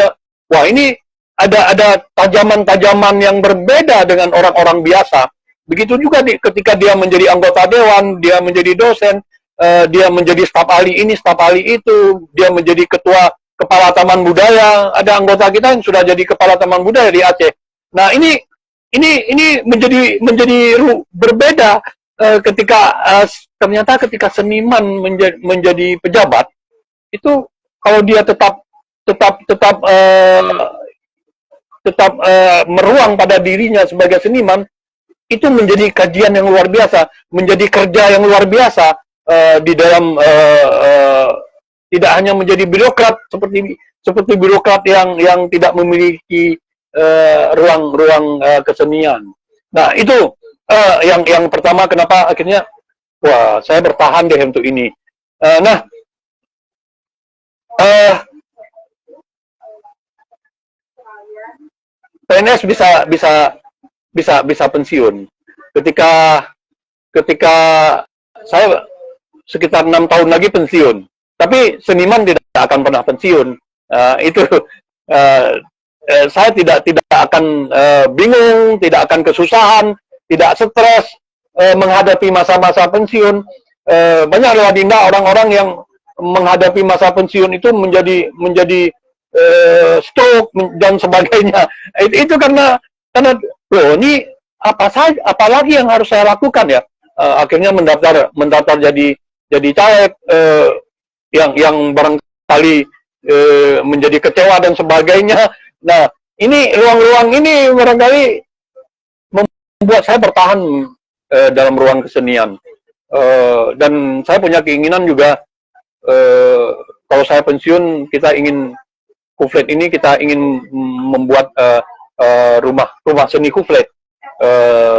wah ini ada tajaman-tajaman yang berbeda dengan orang-orang biasa. Begitu juga ketika dia menjadi anggota dewan, dia menjadi dosen, dia menjadi staf ahli ini, staf ahli itu, dia menjadi kepala taman budaya. Ada anggota kita yang sudah jadi kepala taman budaya di Aceh. Nah ini menjadi berbeda ternyata ketika seniman menjadi pejabat, itu kalau dia tetap meruang pada dirinya sebagai seniman, itu menjadi kajian yang luar biasa, menjadi kerja yang luar biasa di dalam tidak hanya menjadi birokrat seperti birokrat yang tidak memiliki ruang kesenian. Nah, itu yang pertama kenapa akhirnya wah, saya bertahan deh untuk ini. PNS bisa pensiun ketika saya sekitar 6 tahun lagi pensiun, tapi seniman tidak akan pernah pensiun. Itu saya tidak akan bingung, tidak akan kesusahan, tidak stres menghadapi masa-masa pensiun. Banyak loh Adinda orang-orang yang menghadapi masa pensiun itu menjadi stroke dan sebagainya. Itu karena loh ini apa lagi yang harus saya lakukan ya? Akhirnya mendaftar jadi caleg yang barangkali menjadi kecewa dan sebagainya. Nah, ini ruang-ruang ini barangkali membuat saya bertahan dalam ruang kesenian. Dan saya punya keinginan juga kalau saya pensiun, kita ingin Kuflet ini kita ingin membuat rumah seni Kuflet,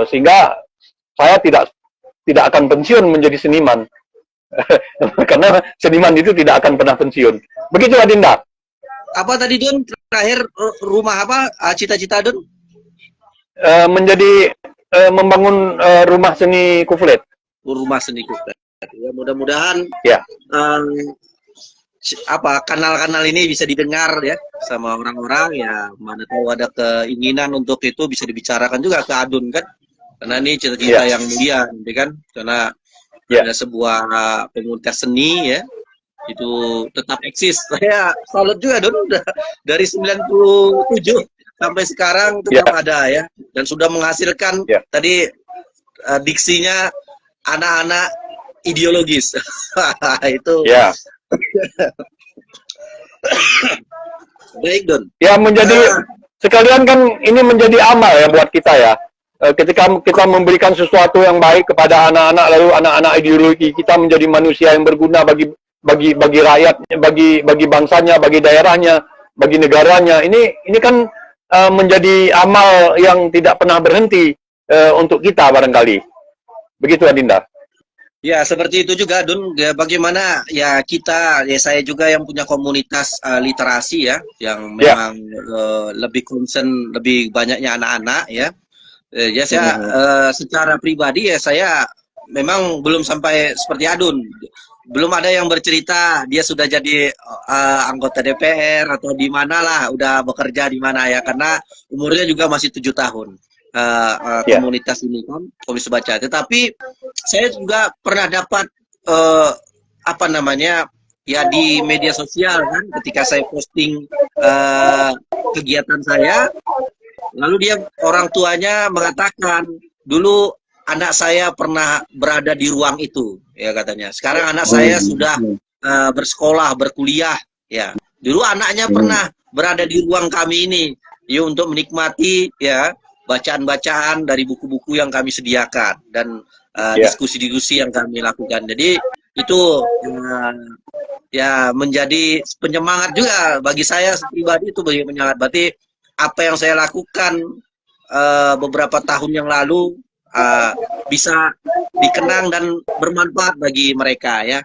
sehingga saya tidak akan pensiun menjadi seniman. Karena seniman itu tidak akan pernah pensiun. Begitu Adinda. Apa tadi Don? Terakhir rumah apa? Cita-cita Don? Membangun rumah seni Kuflet. Rumah seni Kuflet. Ya, mudah-mudahan ya. Kanal-kanal ini bisa didengar ya sama orang-orang, ya mana tahu ada keinginan untuk itu bisa dibicarakan juga ke Adun kan, karena ini cita-cita yang mulia ya kan, karena ada sebuah komunitas seni ya itu tetap eksis. Saya salut juga Don, dari 97 sampai sekarang tetap ada ya, dan sudah menghasilkan tadi diksinya anak-anak ideologis. Itu baik Don. Ya menjadi sekalian kan ini menjadi amal ya buat kita ya. Ketika kita memberikan sesuatu yang baik kepada anak-anak, lalu anak-anak ideologi kita menjadi manusia yang berguna bagi rakyat, bagi bangsanya, bagi daerahnya, bagi negaranya. Ini kan menjadi amal yang tidak pernah berhenti untuk kita barangkali. Begitu Adinda. Ya, seperti itu juga, Dun. Ya, bagaimana ya kita, ya saya juga yang punya komunitas literasi ya, yang memang lebih concern, lebih banyaknya anak-anak ya. Ya saya secara pribadi ya saya memang belum sampai seperti Adun. Belum ada yang bercerita dia sudah jadi anggota DPR atau di mana lah, udah bekerja di mana ya, karena umurnya juga masih 7 tahun. Komunitas ini kan, Komisi Baca. Tetapi saya juga pernah dapat ya di media sosial kan, ketika saya posting kegiatan saya, lalu orang tuanya mengatakan dulu anak saya pernah berada di ruang itu ya katanya. Sekarang anak saya sudah bersekolah, berkuliah ya. Dulu anaknya pernah berada di ruang kami ini ya, untuk menikmati ya bacaan-bacaan dari buku-buku yang kami sediakan dan diskusi-diskusi yang kami lakukan. Jadi itu ya menjadi penyemangat juga bagi saya pribadi, itu bagi penyemangat. Berarti apa yang saya lakukan beberapa tahun yang lalu bisa dikenang dan bermanfaat bagi mereka ya.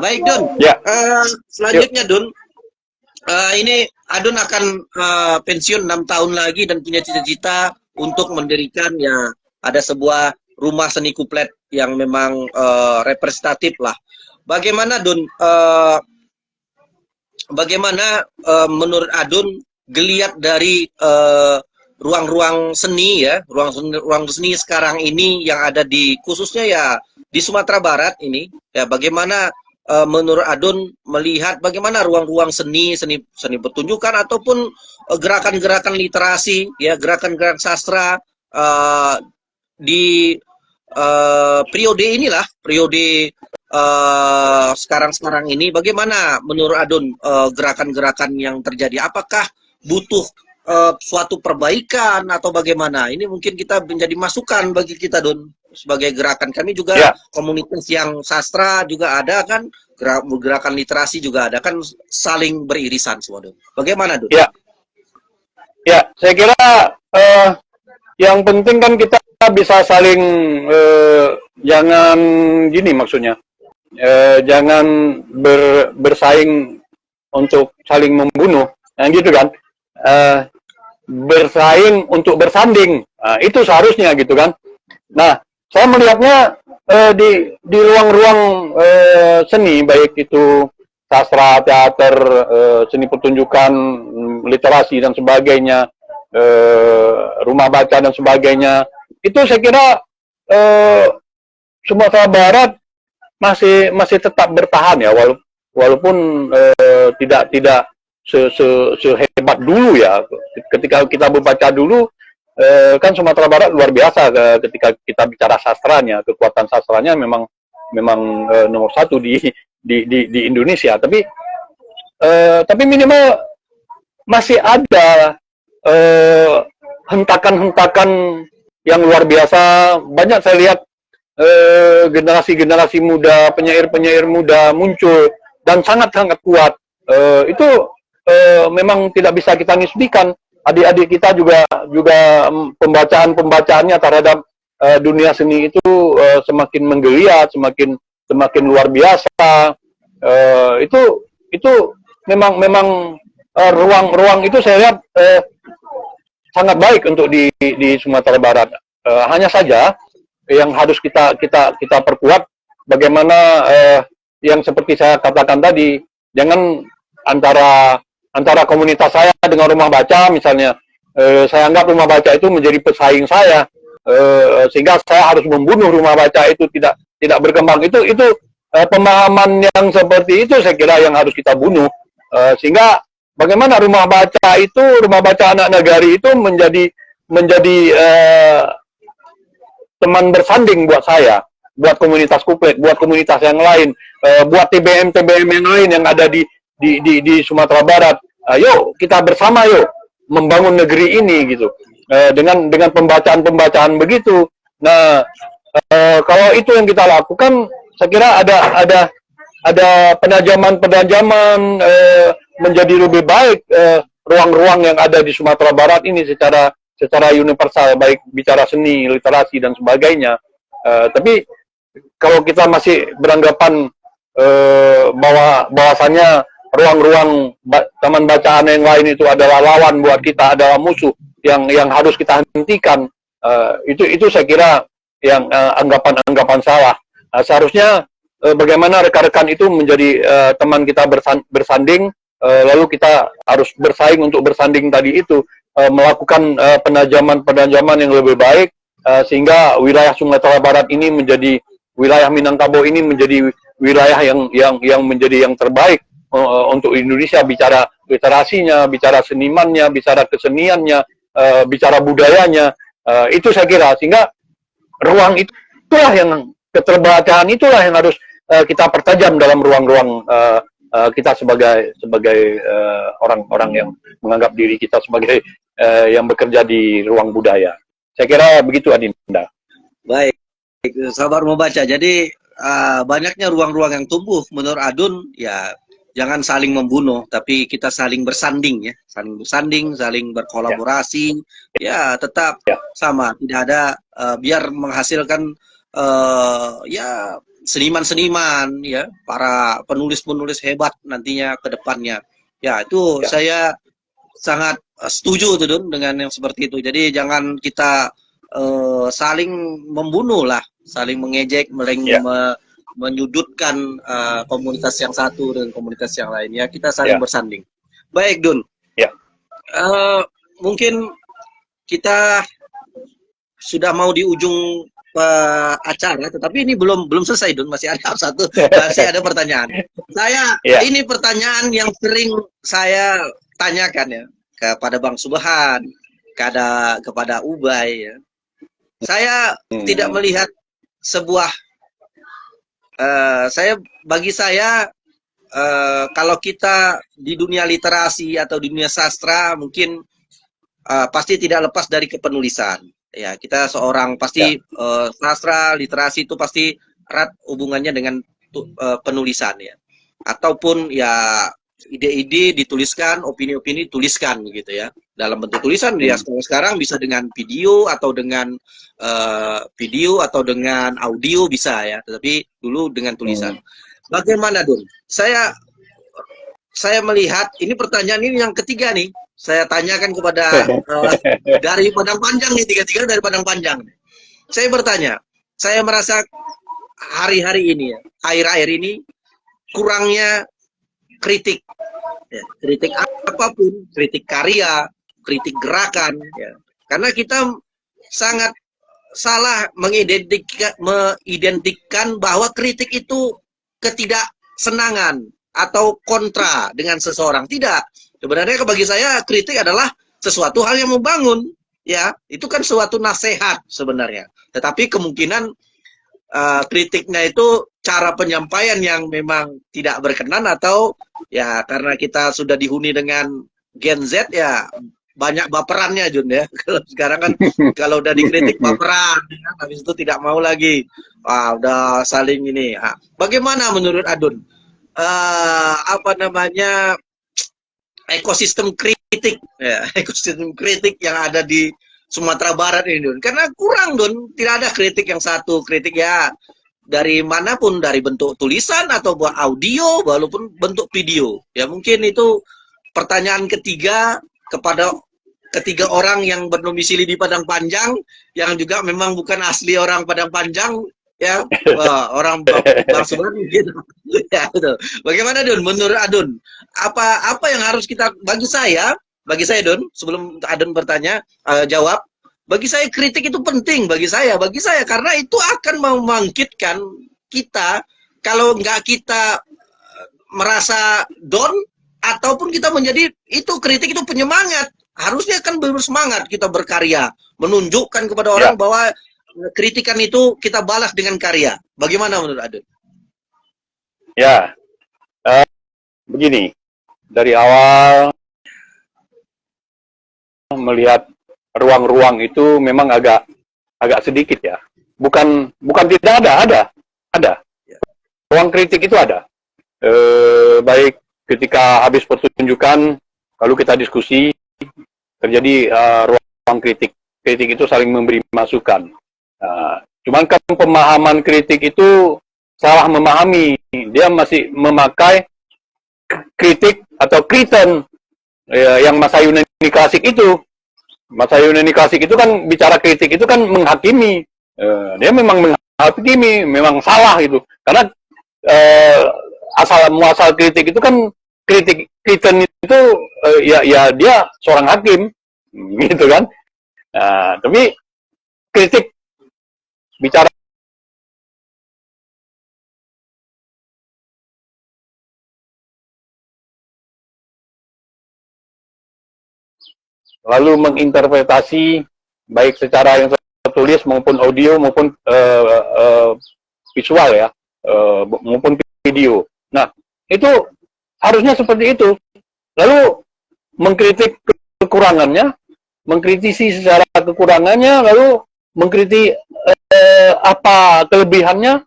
Baik Don. Selanjutnya Don. Ini Adun akan pensiun 6 tahun lagi dan punya cita-cita untuk mendirikan ya ada sebuah rumah seni Kuflet yang memang representatif lah. Bagaimana Dun? Bagaimana menurut Adun geliat dari ruang-ruang seni ya, ruang seni sekarang ini yang ada di khususnya ya di Sumatera Barat ini ya, bagaimana menurut Adun melihat bagaimana ruang-ruang seni pertunjukan ataupun gerakan-gerakan literasi ya, gerakan-gerakan sastra di periode inilah, periode sekarang ini, bagaimana menurut Adun gerakan-gerakan yang terjadi? Apakah butuh suatu perbaikan atau bagaimana? Ini mungkin kita menjadi masukan bagi kita, Don, sebagai gerakan. Kami juga Ya, komunitas yang sastra juga ada kan, gerakan literasi juga ada kan, saling beririsan semua, Don. Bagaimana, Don? ya, ya. Saya kira yang penting kan kita bisa saling jangan gini maksudnya, jangan bersaing untuk saling membunuh, nah, gitu kan? Eh, Bersaing untuk bersanding, nah, itu seharusnya gitu kan? Nah, saya melihatnya di ruang-ruang seni, baik itu sastra, teater, seni pertunjukan, literasi dan sebagainya, rumah baca dan sebagainya, itu saya kira eh, Sumatera Barat masih tetap bertahan ya, walaupun tidak tidak sehebat dulu ya. Ketika kita membaca dulu, kan Sumatera Barat luar biasa ketika kita bicara sastranya, kekuatan sastranya memang memang nomor satu di Indonesia. Tapi minimal masih ada hentakan-hentakan yang luar biasa. Banyak saya lihat generasi-generasi muda, penyair-penyair muda muncul dan sangat-sangat kuat. Itu memang tidak bisa kita nisbikan. Adik-adik kita juga pembacaan-pembacaannya terhadap dunia seni itu semakin menggeliat, semakin luar biasa. Itu memang ruang-ruang itu saya lihat sangat baik untuk di Sumatera Barat. Hanya saja yang harus kita perkuat bagaimana yang seperti saya katakan tadi, jangan antara komunitas saya dengan rumah baca misalnya, saya anggap rumah baca itu menjadi pesaing saya, sehingga saya harus membunuh rumah baca itu, tidak berkembang. Itu pemahaman yang seperti itu saya kira yang harus kita bunuh, sehingga bagaimana rumah baca anak negari itu menjadi teman bersanding buat saya, buat komunitas kuplet, buat komunitas yang lain, buat TBM yang lain yang ada di Sumatera Barat. Yuk kita bersama yuk membangun negeri ini gitu. Dengan pembacaan begitu. Nah, kalau itu yang kita lakukan, saya kira ada penajaman menjadi lebih baik ruang-ruang yang ada di Sumatera Barat ini secara universal, baik bicara seni, literasi dan sebagainya. Tapi kalau kita masih beranggapan bahwasannya ruang-ruang taman bacaan yang lain itu adalah lawan buat kita, adalah musuh yang harus kita hentikan, itu saya kira yang anggapan-anggapan salah. Seharusnya bagaimana rekan-rekan itu menjadi teman kita bersanding, lalu kita harus bersaing untuk bersanding tadi itu, melakukan penajaman yang lebih baik, sehingga wilayah Sumatera Barat ini menjadi, wilayah Minangkabau ini menjadi wilayah yang menjadi yang terbaik untuk Indonesia, bicara literasinya, bicara senimannya, bicara keseniannya, bicara budayanya, itu saya kira, sehingga ruang itulah yang keterbatasan itulah yang harus kita pertajam dalam ruang-ruang kita sebagai orang-orang yang menganggap diri kita sebagai yang bekerja di ruang budaya. Saya kira begitu, Adinda. Baik, sabar membaca. Jadi banyaknya ruang-ruang yang tumbuh menurut Adun, ya jangan saling membunuh, tapi kita saling bersanding ya, saling bersanding, saling berkolaborasi, ya tetap sama, tidak ada biar menghasilkan ya seniman-seniman ya, para penulis-penulis hebat nantinya ke depannya. Ya, itu saya sangat setuju tuh Dun dengan yang seperti itu. Jadi jangan kita saling membunuh lah, saling mengejek, menyudutkan komunitas yang satu dengan komunitas yang lain. Ya, kita saling bersanding. Baik Dun. Mungkin kita sudah mau di ujung acara, tetapi ini belum selesai Dun, masih ada pertanyaan. Ini pertanyaan yang sering saya tanyakan ya kepada Bang Subhan, kepada Ubay ya. Saya tidak melihat sebuah bagi saya kalau kita di dunia literasi atau di dunia sastra, mungkin pasti tidak lepas dari kepenulisan. Ya, kita seorang Ya. pasti sastra, literasi itu pasti erat hubungannya dengan penulisan ya. Ataupun ya ide-ide dituliskan, opini-opini dituliskan begitu ya. Dalam bentuk tulisan dia sekarang bisa dengan video atau dengan audio bisa ya, tetapi dulu dengan tulisan. Hmm. Bagaimana, Dun? Saya melihat ini pertanyaan ini yang ketiga nih. Saya tanyakan kepada dari Padang Panjang nih, tiga-tiga dari Padang Panjang. Saya bertanya, saya merasa hari-hari ini ya, akhir-akhir ini kurangnya kritik, ya, kritik apapun, kritik karya, kritik gerakan, ya. Karena kita sangat salah mengidentikan bahwa kritik itu ketidaksenangan atau kontra dengan seseorang. Tidak. Sebenarnya bagi saya kritik adalah sesuatu hal yang membangun. Ya, itu kan suatu nasihat sebenarnya. Tetapi kemungkinan kritiknya itu cara penyampaian yang memang tidak berkenan atau ya karena kita sudah dihuni dengan Gen Z ya banyak baperannya Jun ya. Kalau sekarang kan kalau udah dikritik baperan, ya, habis itu tidak mau lagi. Wah, udah saling ini. Nah, bagaimana menurut Adun? Apa namanya ekosistem kritik ya, ekosistem kritik yang ada di Sumatera Barat ini Dun. Karena kurang Dun, tidak ada kritik yang satu, kritik ya dari manapun, dari bentuk tulisan atau buat audio walaupun bentuk video. Ya mungkin itu pertanyaan ketiga kepada ketiga orang yang berdomisili di Padang Panjang yang juga memang bukan asli orang Padang Panjang ya, orang bangsa baru gitu. Ya, betul. Bagaimana Dun menurut Adun? Apa yang harus kita bagi saya Dun, sebelum Adun bertanya jawab, bagi saya kritik itu penting bagi saya karena itu akan membangkitkan kita kalau nggak kita merasa down ataupun kita menjadi itu kritik itu penyemangat. Harusnya kan bersemangat kita berkarya, menunjukkan kepada orang Ya. bahwa kritikan itu kita balas dengan karya. Bagaimana menurut Adun? Ya, begini, dari awal melihat ruang-ruang itu memang agak sedikit ya. Bukan tidak ada. Ruang kritik itu ada. Baik ketika habis pertunjukan, lalu kita diskusi, terjadi ruang kritik. Kritik itu saling memberi masukan. Cuman kan pemahaman kritik itu salah memahami. Dia masih memakai kritik atau kriten yang masa Yunani klasik itu. Masa Yunani klasik itu kan bicara kritik itu kan menghakimi. Dia memang menghakimi, memang salah gitu. Karena asal muasal kritik itu kan kriten itu ya dia seorang hakim gitu kan. Tapi kritik bicara lalu menginterpretasi baik secara yang tertulis maupun audio maupun visual ya, maupun video. Nah, itu harusnya seperti itu. Lalu mengkritik kekurangannya, mengkritisi secara kekurangannya, lalu mengkritik apa kelebihannya.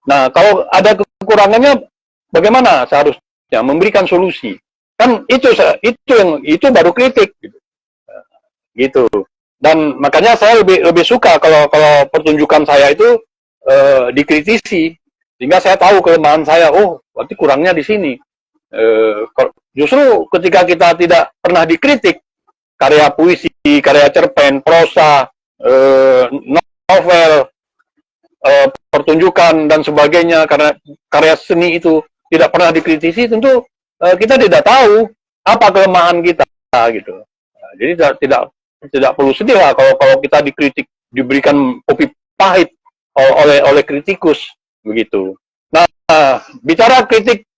Nah, kalau ada kekurangannya, bagaimana seharusnya memberikan solusi? Kan itu baru kritik. Gitu. Dan makanya saya lebih suka kalau pertunjukan saya itu dikritisi, sehingga saya tahu kelemahan saya. Oh, berarti kurangnya di sini. Justru ketika kita tidak pernah dikritik, karya puisi, karya cerpen, prosa, novel, pertunjukan dan sebagainya, karena karya seni itu tidak pernah dikritisi, tentu kita tidak tahu apa kelemahan kita gitu. Jadi tidak perlu sedih lah kalau kita dikritik, diberikan kopi pahit oleh kritikus begitu. Nah, bicara kritik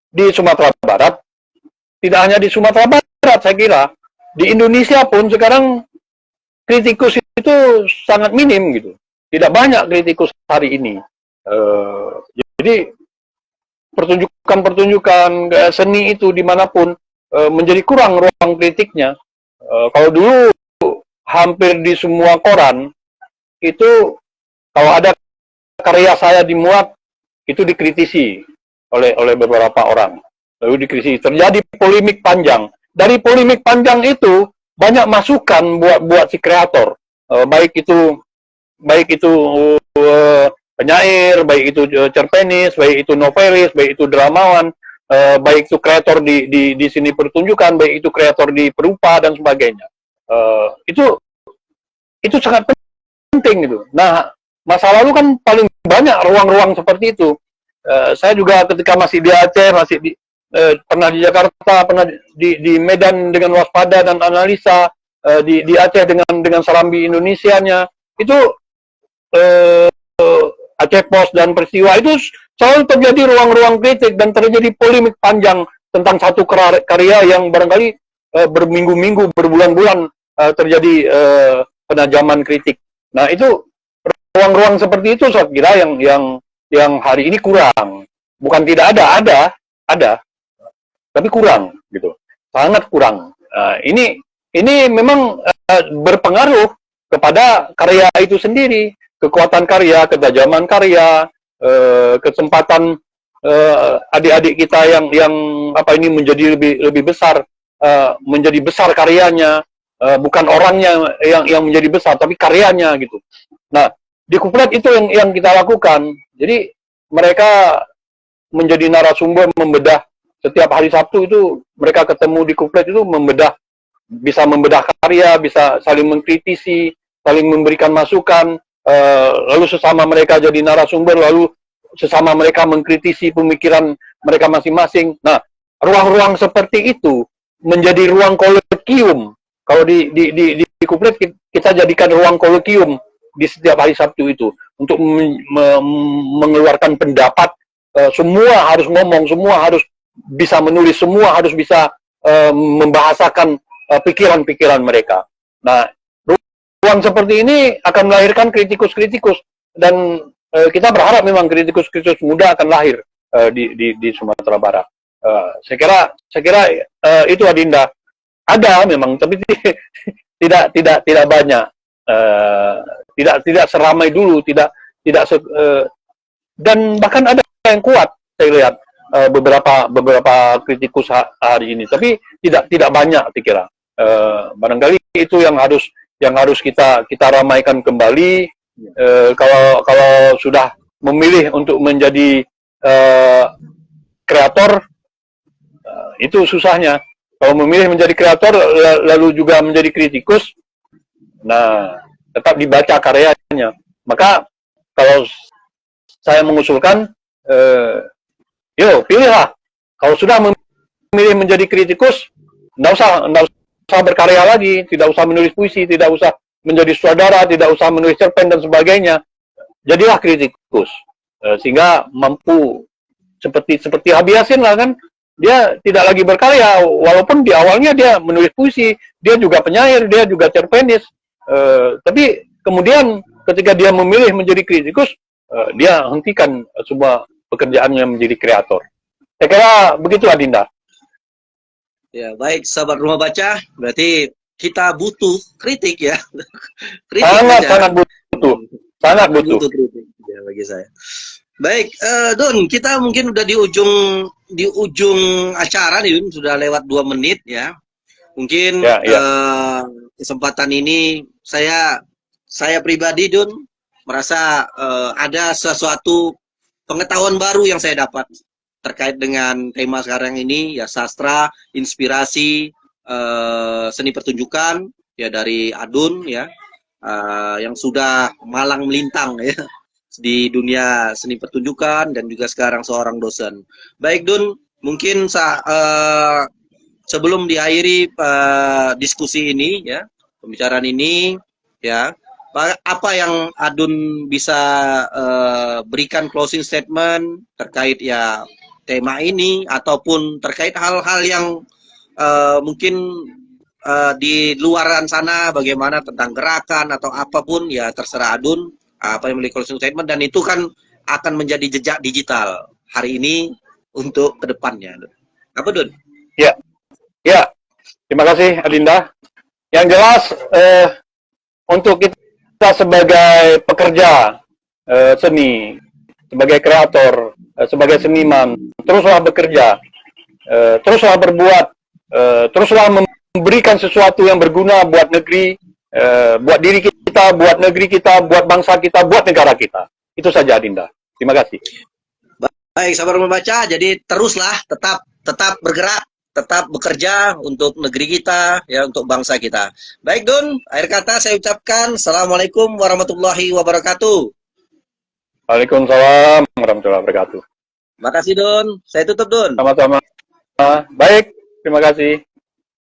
di Sumatera Barat, tidak hanya di Sumatera Barat, saya kira di Indonesia pun sekarang kritikus itu sangat minim gitu. Tidak banyak kritikus hari ini. Jadi pertunjukan seni itu dimanapun menjadi kurang ruang kritiknya. Kalau dulu hampir di semua koran itu kalau ada karya saya dimuat itu dikritisi oleh beberapa orang, lalu dikritisi, terjadi polemik panjang. Dari polemik panjang itu banyak masukan buat si kreator, baik itu penyair, baik itu cerpenis, baik itu novelis, baik itu dramawan, baik itu kreator di seni pertunjukan, baik itu kreator di perupa dan sebagainya. Itu sangat penting gitu. Nah, masa lalu kan paling banyak ruang-ruang seperti itu. Saya juga ketika masih di Aceh, pernah di Jakarta, pernah di Medan dengan waspada dan analisa, di Aceh dengan Serambi Indonesianya, itu Aceh Post dan peristiwa itu selalu terjadi ruang-ruang kritik dan terjadi polemik panjang tentang satu karya yang barangkali berminggu-minggu, berbulan-bulan terjadi penajaman kritik. Nah, itu ruang-ruang seperti itu saya kira yang hari ini kurang. Bukan tidak ada, tapi kurang gitu. Sangat kurang. Ini memang berpengaruh kepada karya itu sendiri, kekuatan karya, ketajaman karya, kesempatan adik-adik kita yang menjadi lebih besar, menjadi besar karyanya, bukan orangnya yang menjadi besar, tapi karyanya gitu. Nah, di Kuplet itu yang kita lakukan. Jadi mereka menjadi narasumber, membedah setiap hari Sabtu itu mereka ketemu di Kuplet itu bisa membedah karya, bisa saling mengkritisi, saling memberikan masukan, lalu sesama mereka jadi narasumber, lalu sesama mereka mengkritisi pemikiran mereka masing-masing. Nah, ruang-ruang seperti itu menjadi ruang kolegium. Kalau di Kuplet kita jadikan ruang kolegium di setiap hari Sabtu itu untuk mengeluarkan pendapat. Semua harus ngomong, semua harus bisa menulis, semua harus bisa membahasakan pikiran-pikiran mereka. Nah, ruang seperti ini akan melahirkan kritikus-kritikus dan kita berharap memang kritikus-kritikus muda akan lahir di Sumatera Barat. Saya kira itu Adinda. Ada memang, tapi tidak banyak, tidak seramai dulu, dan bahkan ada yang kuat saya lihat beberapa kritikus hari ini, tapi tidak banyak saya kira. Barangkali itu yang harus kita ramaikan kembali. Kalau sudah memilih untuk menjadi kreator, itu susahnya. Kalau memilih menjadi kreator lalu juga menjadi kritikus, nah tetap dibaca karyanya. Maka kalau saya mengusulkan, pilihlah. Kalau sudah memilih menjadi kritikus, nggak usah berkarya lagi, tidak usah menulis puisi, tidak usah menjadi sutradara, tidak usah menulis cerpen dan sebagainya. Jadilah kritikus, sehingga mampu seperti Habib Yasin lah kan. Dia tidak lagi berkarya, walaupun di awalnya dia menulis puisi, dia juga penyair, dia juga cerpenis. Tapi kemudian ketika dia memilih menjadi kritikus, dia hentikan semua pekerjaannya menjadi kreator. Saya kira begitu Adinda. Ya, baik sahabat rumah baca, berarti kita butuh kritik ya. Kritik sangat butuh. Sangat butuh kritik ya bagi saya. Baik, Don, kita mungkin udah di ujung acara nih, Don. Sudah lewat 2 menit ya. Mungkin kesempatan ini saya pribadi, Don, merasa ada sesuatu pengetahuan baru yang saya dapat terkait dengan tema sekarang ini, ya sastra, inspirasi, seni pertunjukan ya dari Adun ya, yang sudah malang melintang ya di dunia seni pertunjukan dan juga sekarang seorang dosen. Baik Dun, mungkin sebelum diakhiri diskusi ini ya, pembicaraan ini ya, apa yang Adun bisa berikan closing statement terkait ya tema ini ataupun terkait hal-hal yang mungkin di luaran sana bagaimana tentang gerakan atau apapun ya terserah Adun apa yang memiliki closing statement, dan itu kan akan menjadi jejak digital hari ini untuk kedepannya. Apa Dun? Ya, terima kasih Adinda. Yang jelas untuk kita sebagai pekerja seni, sebagai kreator, sebagai seniman, teruslah bekerja, teruslah berbuat, teruslah memberikan sesuatu yang berguna buat negeri, buat diri kita, buat negeri kita, buat bangsa kita, buat negara kita. Itu saja, Dinda. Terima kasih. Baik, sahabat membaca, jadi teruslah tetap bergerak, tetap bekerja untuk negeri kita, ya, untuk bangsa kita. Baik, Dun, akhir kata saya ucapkan Assalamualaikum warahmatullahi wabarakatuh. Waalaikumsalam warahmatullahi wabarakatuh. Makasih, Dun. Saya tutup, Dun. Sama-sama. Baik, terima kasih.